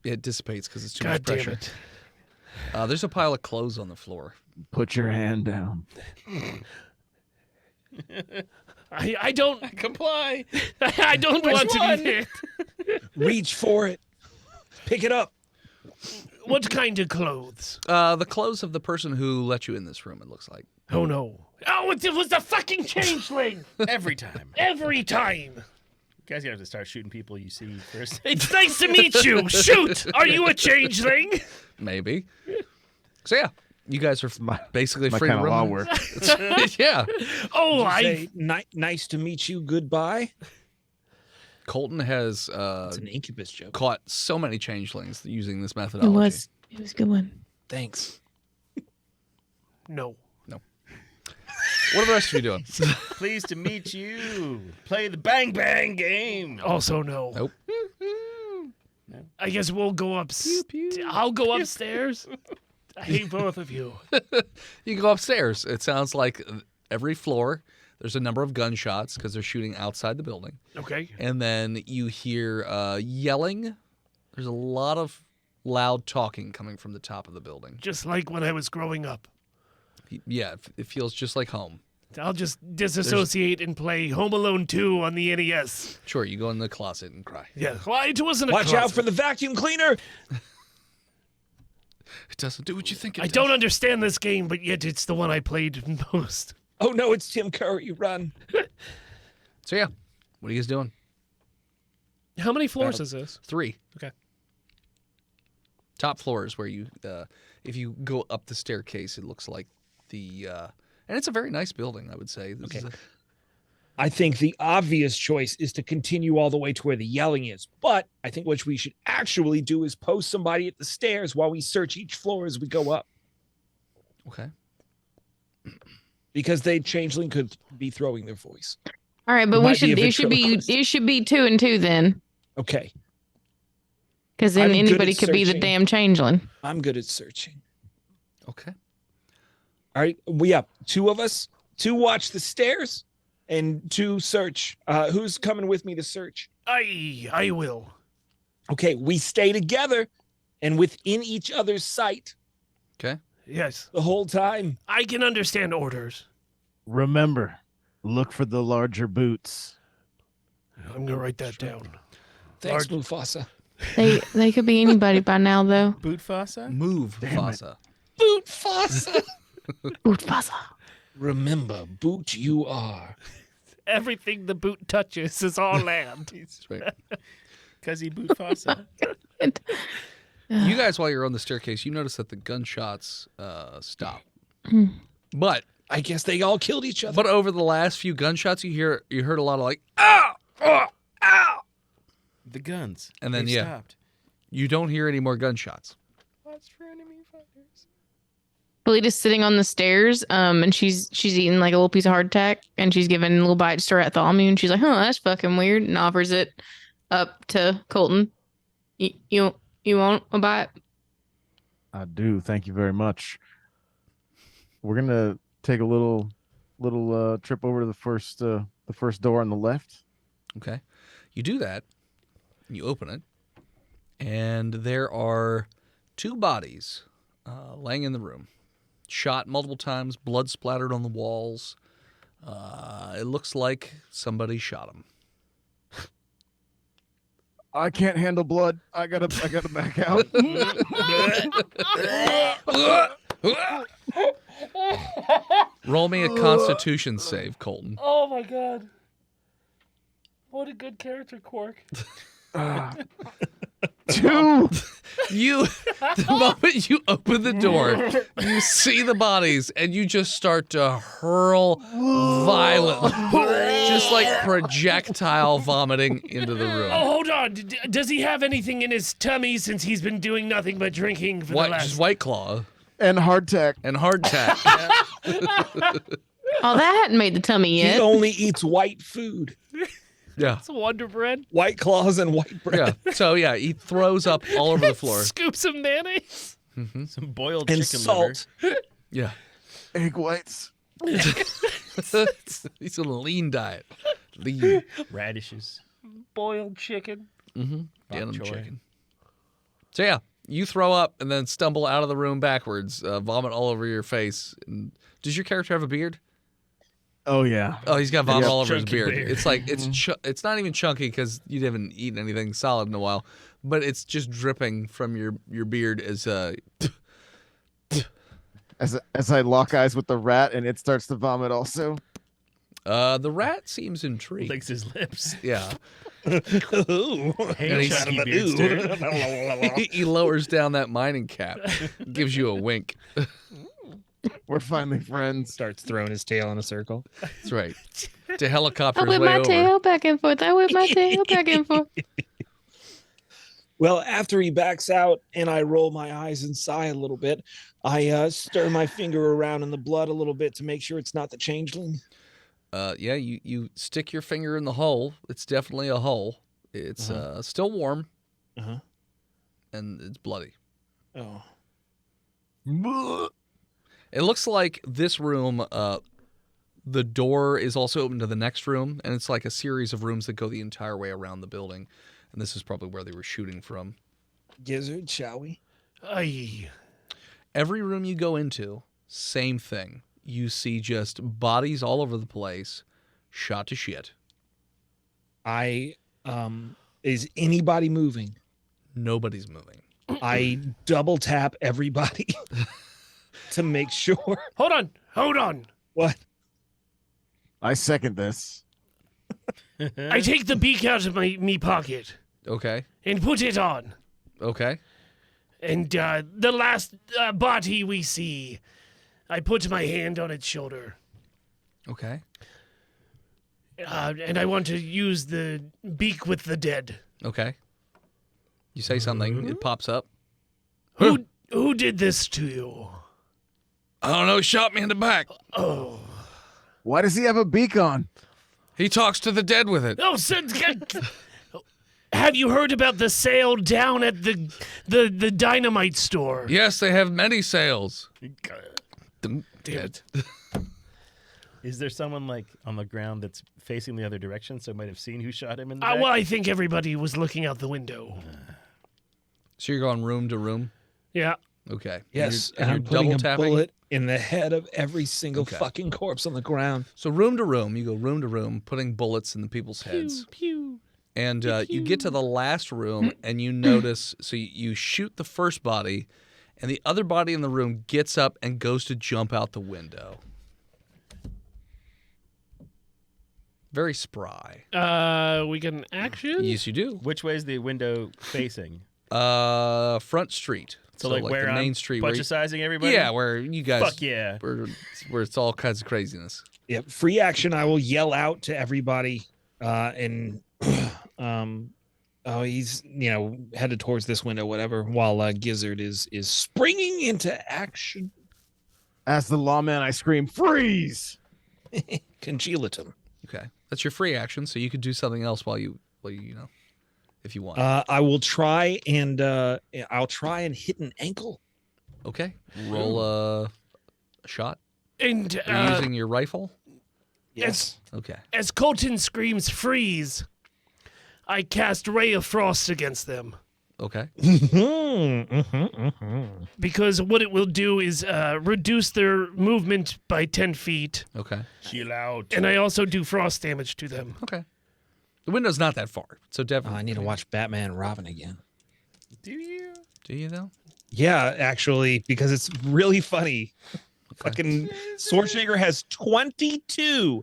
It dissipates because it's too God much damn pressure. it. There's a pile of clothes on the floor. Put your hand down. I don't Comply. I don't want to be hit. Reach for it. Pick it up. What kind of clothes? The clothes of the person who let you in this room, it looks like. Oh no. Oh, it was the fucking changeling! Every time. Every time. You guys gonna have to start shooting people you see first. It's nice to meet you. Shoot! Are you a changeling? Maybe. So yeah, you guys are basically My free to kind of run. law work. Yeah. Oh, Say, nice to meet you. Goodbye. Colton has It's an incubus joke. caught so many changelings using this It methodology. was a good one. Thanks. No. What are the rest of you doing? Pleased to meet you. Play the bang bang game. Also no. Nope. I guess we'll go up. I'll go upstairs. I hate both of you. You can go upstairs. It sounds like every floor there's a number of gunshots because they're shooting outside the building. Okay. And then you hear yelling. There's a lot of loud talking coming from the top of the building. Just like when I was growing up. Yeah, it feels just like home. I'll just disassociate and play Home Alone 2 on the NES. Sure, you go in the closet and cry. Yeah. Well, it wasn't a Watch out closet. for the vacuum cleaner. It doesn't do what you think it I does. don't understand this game, but yet it's the one I played most. Oh no, it's Tim Curry. Run. So yeah, what are you guys doing? How many floors is this? 3. Okay. Top floor is where you, if you go up the staircase, it looks like and it's a very nice building, I would say. This is I think the obvious choice is to continue all the way to where the yelling is. But I think what we should actually do is post somebody at the stairs while we search each floor as we go up. okay. Because they changeling could be throwing their voice. All right, but Might be a it should be ventriloquist. 2 and 2 then, Okay. because then I'm good anybody at could be the searching. damn changeling. I'm good at searching. Okay. All right. We have 2 of us. 2 watch the stairs and 2 search. Who's coming with me to search? I will. Okay. We stay together and within each other's sight Okay. Yes. the whole time. I can understand orders. Remember, look for the larger boots. I'm going to write that down. Thanks, Mufasa. They could be anybody by now though. Boot Fossa? Move, Vasa. Boot Fossa. Mufasa. Remember, boot you are. Everything the boot touches is all land. That's right. Because he Boot Fossa. You guys, while you're on the staircase, you notice that the gunshots stop. But I guess they all killed each other. but over the last few gunshots, you heard a lot of like ow, oh, ow, The guns. And then, They've yeah. stopped. you don't hear any more gunshots. Watch for enemy fighters. Felita's sitting on the stairs, and she's eating like a little piece of hardtack, and she's giving little bites to Bartholomew, and she's like, "Huh, that's fucking weird," and offers it up to Colton. You want a bite? I do. Thank you very much. We're gonna take a little trip over to the first door on the left. Okay. You do that. You open it. And there are 2 bodies laying in the room. Shot multiple times, blood splattered on the walls. It looks like somebody shot him. I can't handle blood. I gotta back out. Roll me a constitution save, Colton. Oh my god. What a good character quirk. 2. The moment you open the door, you see the bodies and you just start to hurl violently, just like projectile vomiting into the room. Oh, hold on. Does he have anything in his tummy since he's been doing nothing but drinking for the last... Just White Claw And hardtack. and hardtack. Oh, that hadn't made the tummy He yet. only eats white food. Yeah. It's Wonder Bread. White claws and white bread. Yeah. So yeah, he throws up all over the floor. Scoop some mayonnaise. Some boiled And chicken salt. liver. Yeah. egg whites. He's on a lean diet. Lean. Radishes. Boiled chicken. Mm-hmm. Bok Denim choy. chicken. So yeah, you throw up and then stumble out of the room backwards, vomit all over your face. And does your character have a beard? Oh yeah. Oh, he's got vomit Yeah. all over his Chunky beard. beard. It's like it's not even chunky because you haven't eaten anything solid in a while, but it's just dripping from your beard as As I lock eyes with the rat and it starts to vomit also. the rat seems intrigued. Licks his lips. Yeah. Ooh. Hey, And he's- chunky beardster. He lowers down that mining cap, gives you a wink. We're finally friends. Starts throwing his tail in a circle. That's right. To helicopter I his whip way my over. tail back and forth. I whip my tail back and forth. Well, after he backs out and I roll my eyes and sigh a little bit, I stir my finger around in the blood a little bit to make sure it's not the changeling. Yeah, you stick your finger in the hole. It's definitely a hole. It's still warm Uh-huh. and it's bloody. Oh. It looks like this room, the door is also open to the next room, and it's like a series of rooms that go the entire way around the building. And this is probably where they were shooting from. Gizzard, shall we? Aye. Every room you go into, same thing. You see just bodies all over the place, shot to shit. Is anybody moving? Nobody's moving. I double tap everybody to make sure. Hold on. What? I second this. I take the beak out of me pocket Okay. and put it on. Okay. And the last body we see, I put my hand on its shoulder. Okay. And I want to use the beak with the dead. Okay. You say something, it pops up. Who did this to you? I don't know, he shot me in the back. Oh. Why does he have a beak on? He talks to the dead with it. Oh, have you heard about the sale down at the dynamite store? Yes, they have many sales. Damn it. Is there someone like on the ground that's facing the other direction, so might have seen who shot him in the Well, back? I think everybody was looking out the window. So you're going room to room? Yeah. Okay. Yes, And and I'm you're putting double a tapping? bullet in the head of every single Okay. fucking corpse on the ground. So room to room, you go room to room, putting bullets in the people's heads. Pew. And you get to the last room and you notice, so you shoot the first body, and the other body in the room gets up and goes to jump out the window. Very spry. We get an action? Yes, you do. Which way is the window facing? Front street. So, like where the I'm main street. Where butchicizing everybody? yeah, where you guys. Fuck yeah. Where it's all kinds of craziness. Yep. Free action. I will yell out to everybody, and oh, he's headed towards this window, whatever. While Gizzard is springing into action. As the lawman, I scream, "Freeze!" Congealatum. Okay, that's your free action, so you could do something else while you if you want. I will try and I'll try and hit an ankle. Okay, roll a shot. And Are you using your rifle? Yes. Okay. as Colton screams freeze, I cast Ray of Frost against them. Okay. Because what it will do is reduce their movement by 10 feet. Okay. Chill out. And I also do frost damage to them. Okay. The window's not that far, so Oh, definitely. I need to watch Batman and Robin again. Do you? Do you though? Yeah, actually, because it's really funny. Fucking Schwarzenegger has 22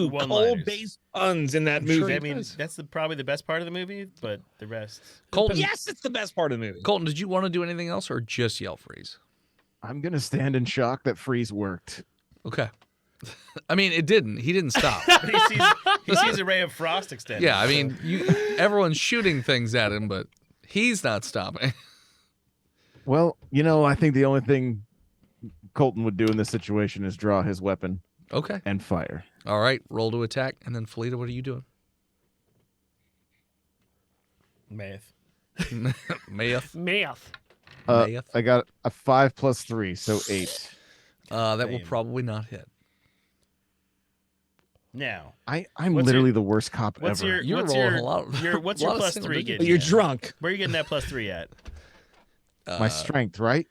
One-liners. coal-based puns in that movie. I mean, that's probably the best part of the movie, but the rest. Colton. Yes, it's the best part of the movie. Colton, did you want to do anything else or just yell freeze? I'm gonna stand in shock that freeze worked. Okay. I mean, it didn't. He didn't stop. he sees a ray of frost extended. Yeah, I so- mean, everyone's shooting things at him, but he's not stopping. Well, I think the only thing Colton would do in this situation is draw his weapon Okay. and fire. All right. Roll to attack, and then Felita, what are you doing? Math. Math. Math. Math. I got a 5 + 3, so 8. That will Damn. probably not hit. Now, I'm What's literally your- the worst cop what's ever. your You're what's rolling your a lot- what's a your lot of plus single 3 digits. getting? You're at? drunk. Where are you getting that plus 3 at? My strength, right?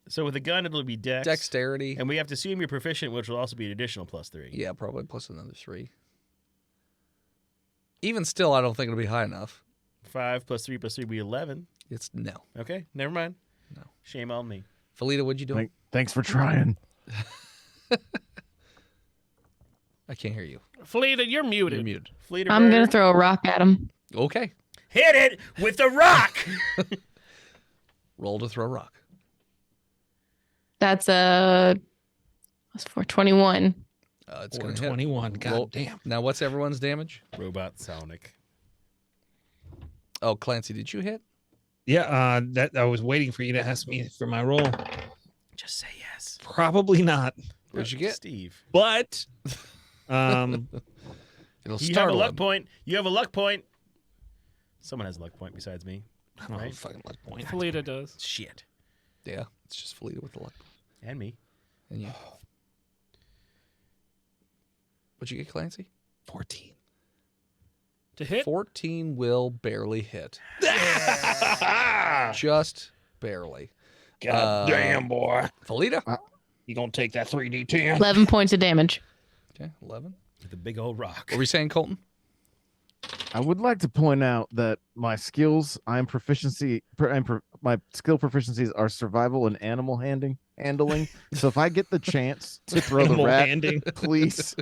So with a gun, it'll be dex. Dexterity. And we have to assume you're proficient, which will also be an additional plus 3. Yeah, probably plus another 3. Even still, I don't think it'll be high enough. 5 plus 3 plus 3 will be 11. It's no. Okay, never mind. No. Shame on me. Felita, what'd you do? Thanks for trying. I can't hear you. Felita, you're muted. You're muted. Fleet I'm gonna throw a rock at him. Okay. hit it with the rock. Roll to throw rock. That's what's for 21. It's Or going to hit. 21. Roll- God damn. Now, what's everyone's damage? Robot Sonic. Oh, Clancy, did you hit? Yeah, that I was waiting for you to ask me for my roll. Just say yes. Probably not. What'd you get? Steve. But It'll You have a startle luck him. point. You have a luck point. Someone has a luck point besides me. I don't know Right. fucking luck point. Felita does. Shit. Yeah, it's just Felita with the luck. And me. And you. What'd you get, Clancy? 14. To hit? 14 will barely hit. Just barely. God damn, boy. Felita? You gonna take that 3d10? 11 points of damage. Okay, 11. With a big old rock. What were you saying, Colton? I would like to point out that my skills, my skill proficiencies are survival and animal handling. So if I get the chance to throw the Animal rat, handing. please.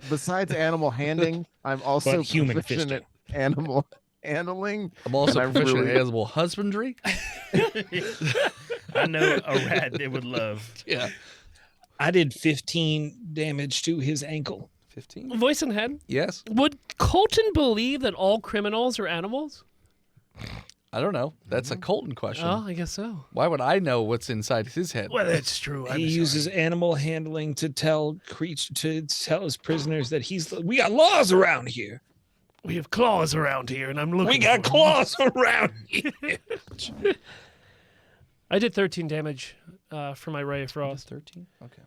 Besides animal handing, I'm also But human proficient at animal handling. I'm also And I proficient really- in animal husbandry. I know a rat they would love. Yeah. I did 15 damage to his ankle. 15? Voice in head. Yes. Would Colton believe that all criminals are animals? I don't know. That's a Colton question. Oh, I guess so. Why would I know what's inside his head? Well, that's true. He uses animal handling to tell his prisoners that we got laws around here. We have claws around here, and I'm looking. We got for 'em. claws around here. I did 13 damage for my Ray of Frost, 13? Okay.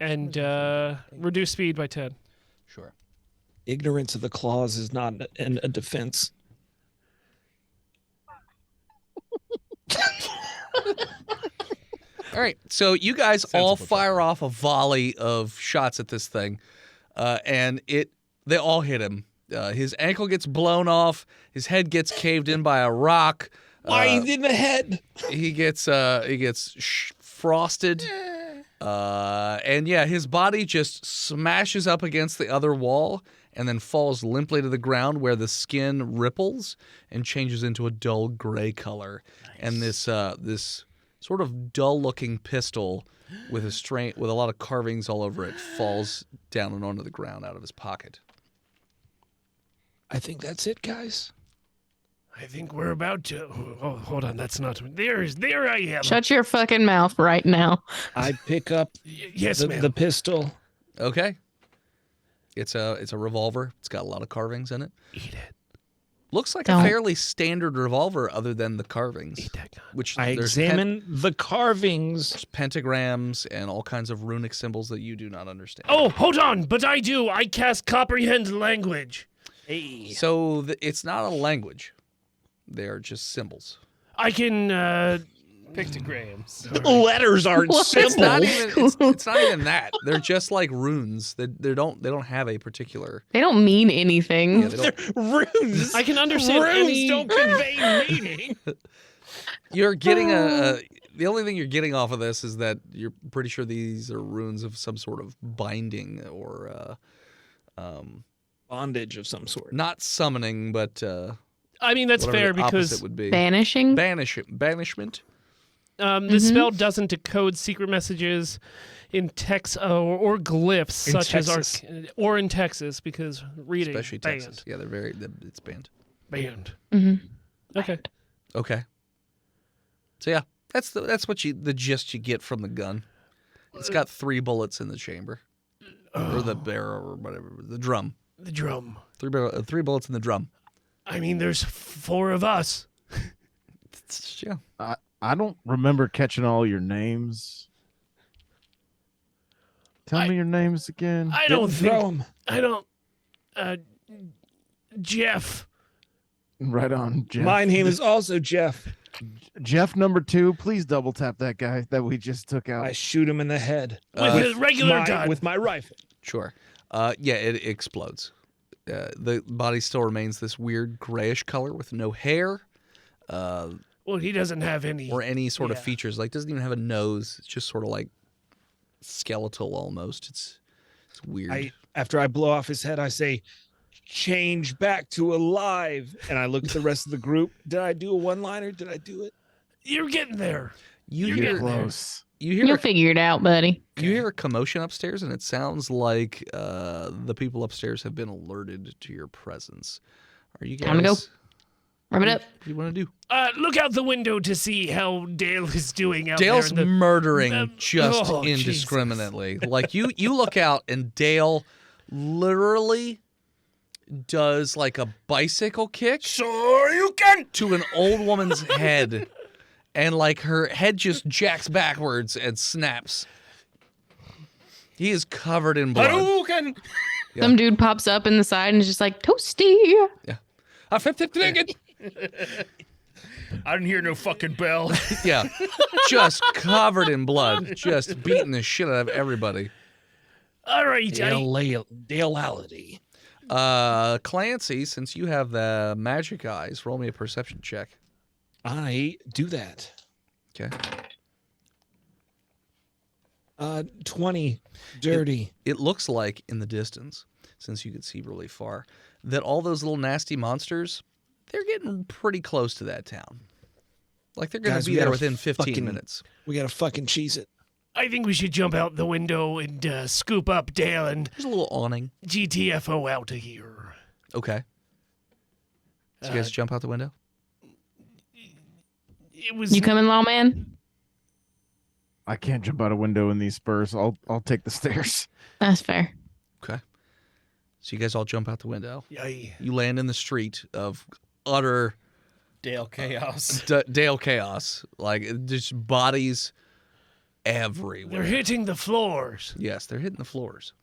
and reduced speed by 10. Sure. Ignorance of the clause is not a defense. All right. So you guys all Sensible fire off a volley of shots at this thing, and they all hit him. His ankle gets blown off. His head gets caved in by a rock. Why in the head? He gets frosted. And yeah, his body just smashes up against the other wall and then falls limply to the ground where the skin ripples and changes into a dull gray color. And this sort of dull-looking pistol with a lot of carvings all over it falls down and onto the ground out of his pocket. I think that's it, guys. I think we're about to. Oh, hold on. That's not. There I am. Shut your fucking mouth right now. I pick up Yes, ma'am. the pistol. Okay. It's a revolver. It's got a lot of carvings in it. Eat it. Looks like Don't. a fairly standard revolver other than the carvings. Eat that gun. Which I there's examine the carvings. there's pentagrams and all kinds of runic symbols that you do not understand. Oh, hold on. But I do. I cast comprehend language. Hey. So it's not a language. They're just symbols. I can. Pictograms. Letters aren't What? symbols. It's not even it's not even that. They're just like runes. They don't have a particular They don't mean anything. yeah, they don't, Runes. I can understand Runes any. don't convey meaning. you're getting the only thing you're getting off of this is that you're pretty sure these are runes of some sort of binding or Bondage of some sort. not summoning, but I mean, that's whatever fair the opposite because would be Banishing? banishment. the spell doesn't decode secret messages in text or glyphs In such Texas. as or in Texas because reading Especially banned. Texas. Yeah, it's banned. Banned. hmm Okay. Okay. So yeah, that's the gist you get from the gun. It's got 3 bullets in the chamber, or the barrel, or whatever, the drum. The drum. 3 bullets in the drum. I mean, there's 4 of us. Yeah. I don't remember catching all your names. Tell me your names again. I don't throw think. him. I don't. Jeff. Right on, Jeff. My name is also Jeff. Jeff number 2. Please double tap that guy that we just took out. I shoot him in the head With a regular gun. with my rifle. Sure. Yeah, it explodes. The body still remains this weird grayish color with no hair. Well, he doesn't have any. Or any sort of Yeah. features. Like, doesn't even have a nose. It's just sort of like skeletal almost. It's weird. After I blow off his head, I say, change back to alive. And I look at the rest of the group. Did I do a one-liner? Did I do it? You're getting there. You You're hear getting there. Close. You'll figure it out, buddy. You hear a commotion upstairs, and it sounds like the people upstairs have been alerted to your presence. Are you guys? Time to go. Wrap it up. What do you want to do? Look out the window to see how Dale is doing out Dale's there. murdering just oh, indiscriminately. Like you look out, and Dale literally does like a bicycle kick. So you can. To an old woman's head, and like her head just jacks backwards and snaps. He is covered in blood. Hadouken! Yeah. Some dude pops up in the side and is just like, toasty. Yeah. I flipped it naked. I didn't hear no fucking bell. Yeah. Just covered in blood. Just beating the shit out of everybody. All right, Dale-ality. Clancy, since you have the magic eyes, roll me a perception check. I do that. Okay. 20. Dirty. It looks like in the distance, since you could see really far, that all those little nasty monsters, they're getting pretty close to that town. Like they're going Guys, to we be there gotta within 15 fucking- minutes. We got to fucking cheese it. I think we should jump out the window and scoop up Dale and There's a little awning. GTFO out of here. Okay. So you guys jump out the window? It was. You coming, lawman? I can't jump out a window in these spurs. I'll take the stairs. That's fair. Okay. So you guys all jump out the window. Yay. You land in the street of utter Dale chaos. Dale chaos. Like, just bodies everywhere. They're hitting the floors. Yes, they're hitting the floors.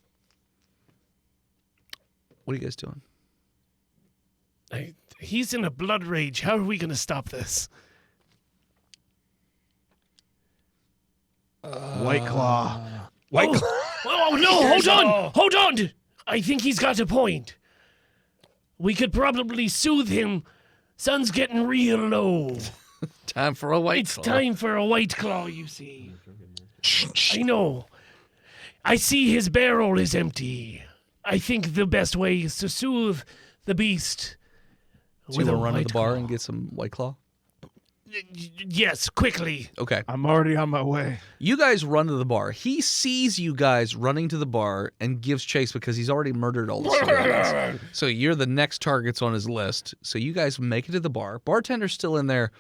What are you guys doing? He's in a blood rage. How are we going to stop this? White Claw. White Oh, oh no, hold on. Hold on. I think he's got a point. We could probably soothe him. Sun's getting real low. Time for a white It's claw. time for a white claw, you see. I know. I see his barrel is empty. I think the best way is to soothe the beast. So with you a want to run to white the bar claw. and get some white claw? Yes, quickly. Okay. I'm already on my way. You guys run to the bar. He sees you guys running to the bar and gives chase because he's already murdered all the civilians. So you're the next targets on his list. So you guys make it to the bar. Bartender's still in there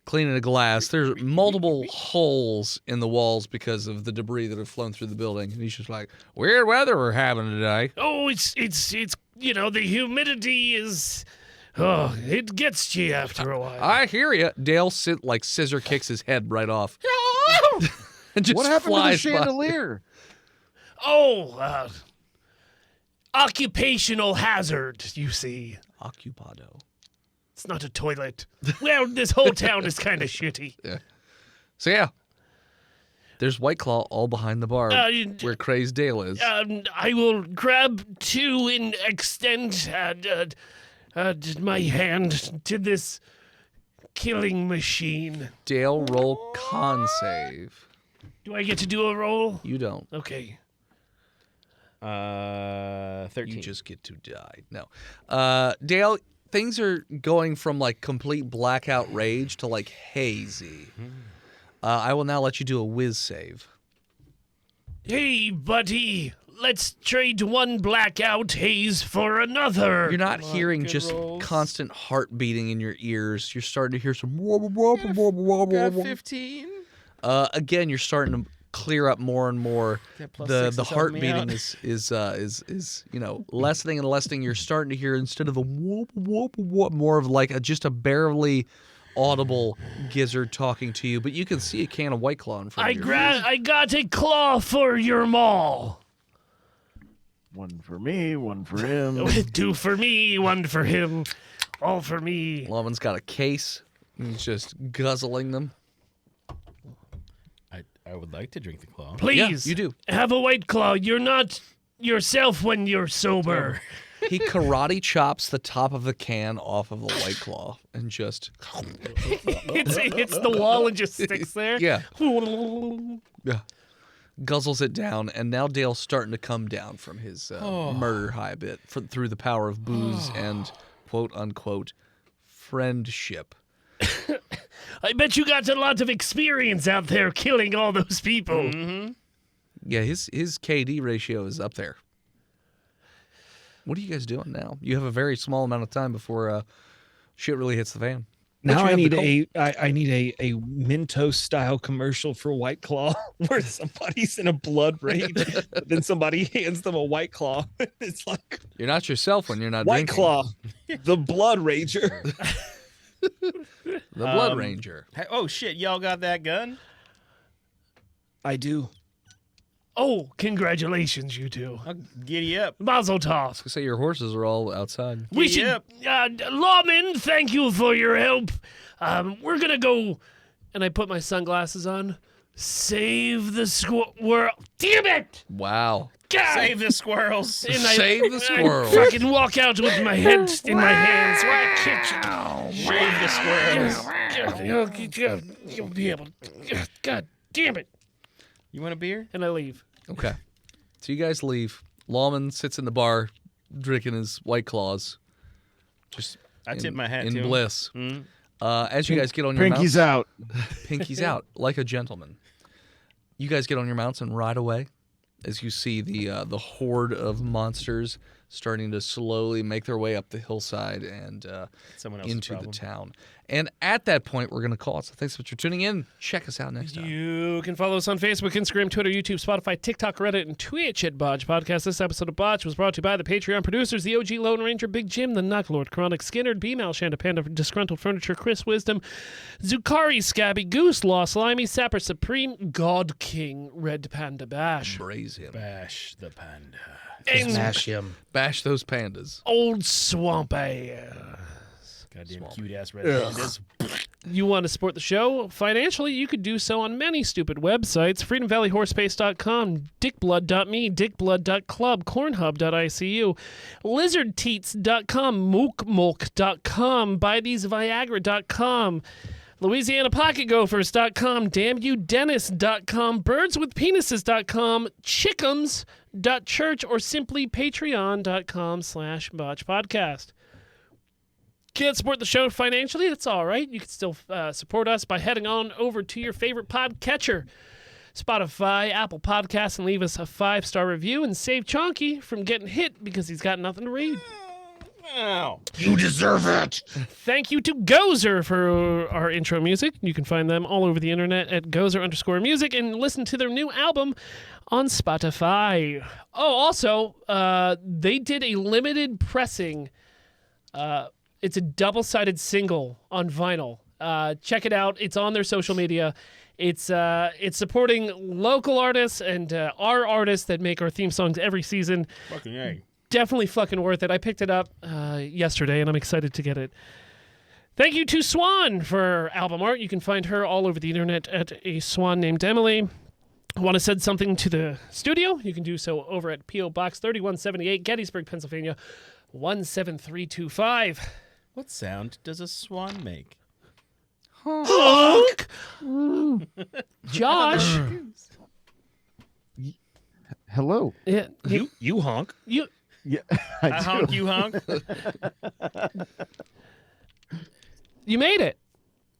cleaning a glass. There's multiple holes in the walls because of the debris that have flown through the building. And he's just like, weird weather we're having today. Oh, it's you know, the humidity is oh, it gets to you after a while. I hear you. Dale scissor kicks his head right off. And just What happened to the flies by. chandelier? Oh, occupational hazard, you see. Occupado. It's not a toilet. Well, this whole town is kind of shitty. So yeah, there's White Claw all behind the bar where Crazed Dale is. I will grab two and extend my hand to this killing machine. Dale, roll con save. Do I get to do a roll? You don't. Okay. 13. You just get to die. No. Dale, things are going from like complete blackout rage to like hazy. I will now let you do a whiz save. Hey, buddy. Let's trade one blackout haze for another. You're not hearing just constant heart beating in your ears. You're starting to hear some wobble, wobble, wobble, wobble, Got wobble. 15. Again, you're starting to clear up more and more. That plus The 6 is heart helping me beating out. is lessening and lessening. You're starting to hear, instead of a whoop whoop whoop, more of like just a barely audible gizzard talking to you, but you can see a can of White Claw in front of you. I got a claw for your maul. One for me, one for him. 2 for me, 1 for him, all for me. Lawman's got a case. And he's just guzzling them. I would like to drink the claw. Please, Yeah, you do. have a White Claw. You're not yourself when you're sober. He karate chops the top of the can off of the White Claw and just It hits the wall and just sticks there. yeah, guzzles it down. And now Dale's starting to come down from his murder high a bit through the power of booze and quote unquote friendship. I bet you got a lot of experience out there killing all those people. Mm-hmm. Yeah, his KD ratio is up there. What are you guys doing now? You have a very small amount of time before shit really hits the fan. Now you I have need the I need a Mentos style commercial for White Claw where somebody's in a blood rage, but then somebody hands them a White Claw. It's like You're not yourself when you're not White drinking. Claw, the Blood Ranger. The Blood Ranger. Hey, oh shit! Y'all got that gun? I do. Oh, congratulations, you two. I'll giddy up. Mazel tov. I say your horses are all outside. We Giddy should, up. Lawman, thank you for your help. We're gonna go, and I put my sunglasses on. Save the squirrel. Damn it! Wow. God! Save the squirrels. And Save the squirrel. I fucking walk out with my head in my hands. Save the squirrels. You'll be able. God damn it! You want a beer? And I leave. Okay. So you guys leave. Lawman sits in the bar drinking his White Claws. Just I tip my hat in to him. bliss. Mhm. As you guys get on your Pinky's mounts, out. Pinky's out, like a gentleman. You guys get on your mounts and ride away as you see the horde of monsters starting to slowly make their way up the hillside and Someone else's into problem. the town. And at that point, we're going to call it. So thanks for tuning in. Check us out next time. You can follow us on Facebook, Instagram, Twitter, YouTube, Spotify, TikTok, Reddit, and Twitch at Botched Podcast. This episode of Botched was brought to you by the Patreon producers, the OG Lone Ranger, Big Jim, the Knock Lord, Chronic, Skinner, B-Mal, Shanda Panda, Disgruntled Furniture, Chris Wisdom, Zukari, Scabby, Goose, Law, Slimy, Sapper Supreme, God King, Red Panda Bash, Braze him. Bash the panda. and Smash him. Bash those pandas. Old Swamp Ass. Goddamn cute ass red pandas. You want to support the show financially? You could do so on many stupid websites. FreedomValleyHorsepace.com, DickBlood.me, DickBlood.club, Cornhub.icu, LizardTeats.com, MookMolk.com, BuyTheseViagra.com, LouisianaPocketGophers.com, DamnYouDennis.com, BirdsWithPenises.com, Chickums.church, or simply Patreon.com/BotchPodcast. Can't support the show financially? That's all right. You can still support us by heading on over to your favorite podcatcher, Spotify, Apple Podcasts, and leave us a 5-star review and save Chonky from getting hit because he's got nothing to read. Ow. You deserve it. Thank you to Gozer for our intro music. You can find them all over the internet at Gozer_music and listen to their new album on Spotify. Oh, also, they did a limited pressing. It's a double-sided single on vinyl. Check it out. It's on their social media. It's supporting local artists and our artists that make our theme songs every season. Fucking A. Definitely fucking worth it. I picked it up yesterday, and I'm excited to get it. Thank you to Swan for album art. You can find her all over the internet at a swan named Emily. Want to send something to the studio? You can do so over at P.O. Box 3178, Gettysburg, Pennsylvania, 17325. What sound does a swan make? Honk! Josh. Hello. Yeah, You honk. you Yeah, I I do. honk, you honk. you made it.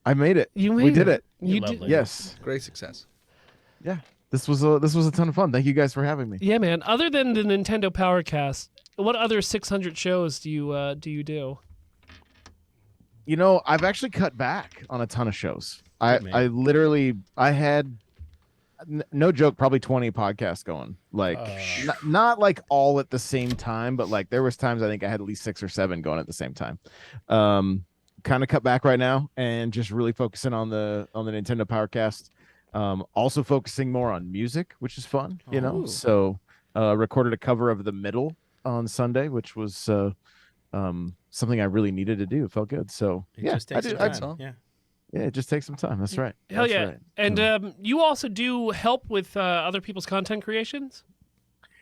I made it. You made We did it. You You're did. lovely. Yes. Great success. Yeah. This was a ton of fun. Thank you guys for having me. Yeah, man. Other than the Nintendo Powercast, what other 600 shows do you do? You know, I've actually cut back on a ton of shows. I had no joke, probably 20 podcasts going. Like not like all at the same time, but like there was times I think I had at least 6 or 7 going at the same time. Kind of cut back right now and just really focusing on the Nintendo Powercast. Also focusing more on music, which is fun, you know. Oh. So recorded a cover of The Middle on Sunday, which was something I really needed to do. It felt good. So It just takes some time. Yeah. Yeah, it just takes some time. That's right. Hell That's yeah. right. And you also do help with other people's content creations?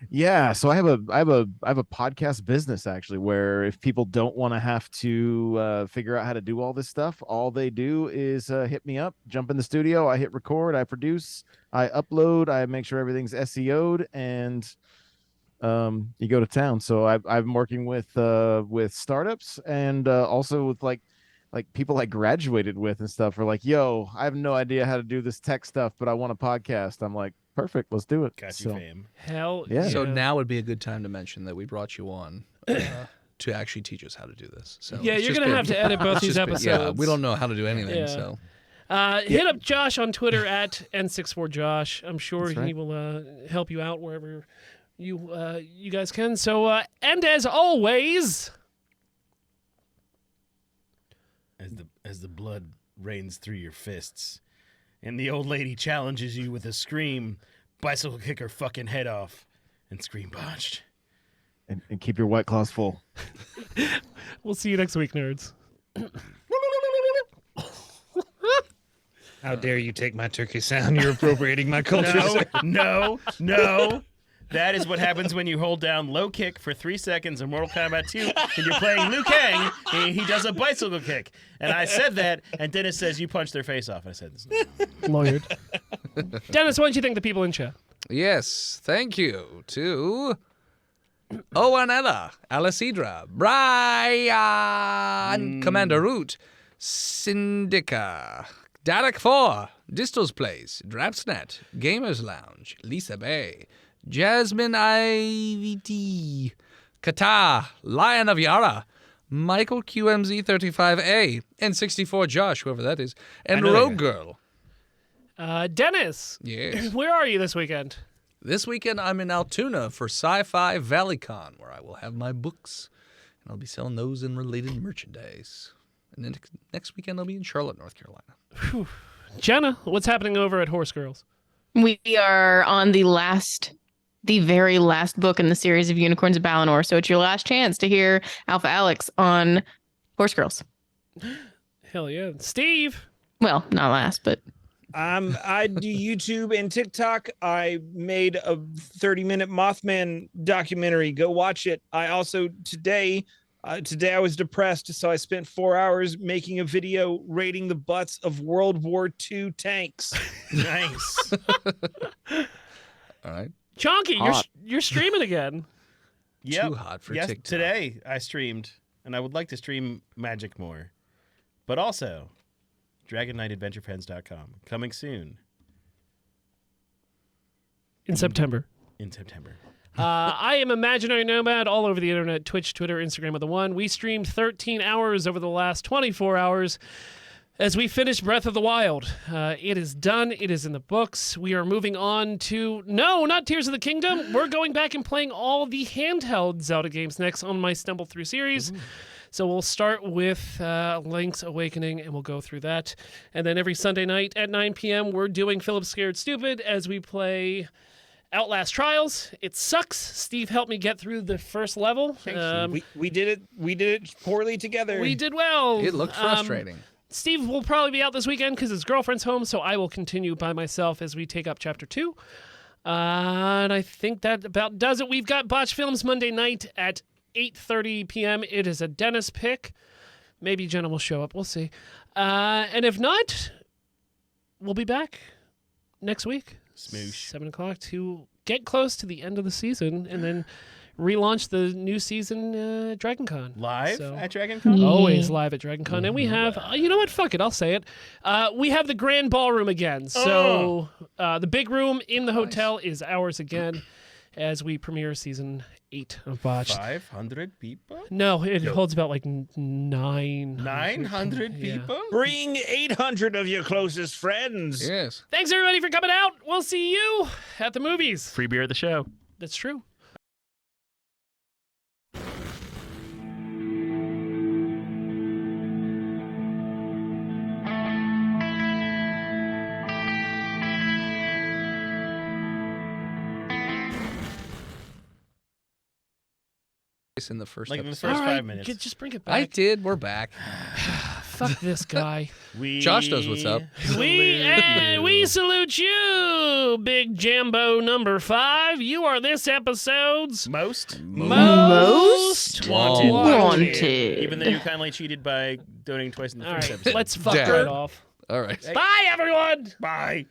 Yeah, so I have a podcast business actually, where if people don't want to have to figure out how to do all this stuff, all they do is hit me up, jump in the studio, I hit record, I produce, I upload, I make sure everything's SEO'd, and you go to town. So I'm working with startups and also with like people I graduated with and stuff are like, yo, I have no idea how to do this tech stuff, but I want a podcast. I'm like, perfect, let's do it. Got you, fam. Hell Yeah. So now would be a good time to mention that we brought you on to actually teach us how to do this. So Yeah, it's you're just going to been- have to edit both it's these just been- episodes. Yeah, we don't know how to do anything. Yeah. So Hit up Josh on Twitter at N64Josh. I'm sure That's right. he will help you out wherever you guys can. So, and as always, As the blood rains through your fists, and the old lady challenges you with a scream, bicycle kick her fucking head off, and scream botched. And keep your White Claws full. we'll see you next week, nerds. How dare you take my turkey sound? You're appropriating my culture. No. That is what happens when you hold down low kick for 3 seconds in Mortal Kombat 2 and you're playing Liu Kang and he does a bicycle kick. And I said that, and Dennis says you punched their face off. And I said, this is Lawyered. Dennis, what did you think of the people in chat? yes, thank you to Owanella, Alicidra, Brian, Commander Root, Syndica, Derek 4, Distal's Place, Drapsnet, Gamers Lounge, Lisa Bay, Jasmine IVT, Kata, Lion of Yara, Michael QMZ35A, N64 Josh, whoever that is, and Rogue Girl. Dennis, Yes. where are you this weekend? This weekend, I'm in Altoona for Sci-Fi ValleyCon, where I will have my books, and I'll be selling those and related merchandise. And then next weekend, I'll be in Charlotte, North Carolina. Jenna, what's happening over at Horse Girls? We are on the very last book in the series of Unicorns of Balinor. So it's your last chance to hear Alpha Alex on Horse Girls. Hell yeah. Steve. Well, not last, but I do YouTube and TikTok. I made a 30-minute Mothman documentary. Go watch it. I also today I was depressed, so I spent 4 hours making a video rating the butts of World War II tanks. nice. All right. Chonky, Hot. you're streaming again. Yep. Too hot for yes, TikTok. Today I streamed, and I would like to stream Magic more. But also, DragonKnightAdventureFriends.com. Coming soon In September. in September. I am Imaginary Nomad all over the internet, Twitch, Twitter, Instagram of the one. We streamed 13 hours over the last 24 hours as we finished Breath of the Wild. It is done. It is in the books. We are moving on to, no, not Tears of the Kingdom. We're going back and playing all the handheld Zelda games next on my Stumble Through series. Ooh. So we'll start with Link's Awakening, and we'll go through that. And then every Sunday night at 9 p.m., we're doing Philip Scared Stupid as we play Outlast Trials. It sucks. Steve helped me get through the first level. We did it. We did it poorly together. We did well. It looked frustrating. Steve will probably be out this weekend because his girlfriend's home, so I will continue by myself as we take up Chapter 2. And I think that about does it. We've got Botched Films Monday night at 8:30 p.m. It is a Dennis pick. Maybe Jenna will show up. We'll see. And if not, we'll be back next week. Smoosh. 7 o'clock to get close to the end of the season and then relaunch the new season DragonCon. Live So- at DragonCon? Yeah. Always live at DragonCon. And we have, you know what? Fuck it. I'll say it. We have the Grand Ballroom again. So the big room in the hotel is ours again as we premiere season 8 of Botched. 500 people? No, it holds about like 900. 900 Yeah. people? Bring 800 of your closest friends. Yes. Thanks everybody for coming out. We'll see you at the movies. Free beer at the show. That's true. in the first Like in the episode. first All right, 5 minutes. Just bring it back. I did. We're back. Fuck this guy. Josh knows what's up. We salute you, Big Jambo number 5. You are this episode's Most wanted. Even though you kindly cheated by donating twice in the All first right, episode. let's fuck Damn. right off. All right. Bye, everyone. Bye.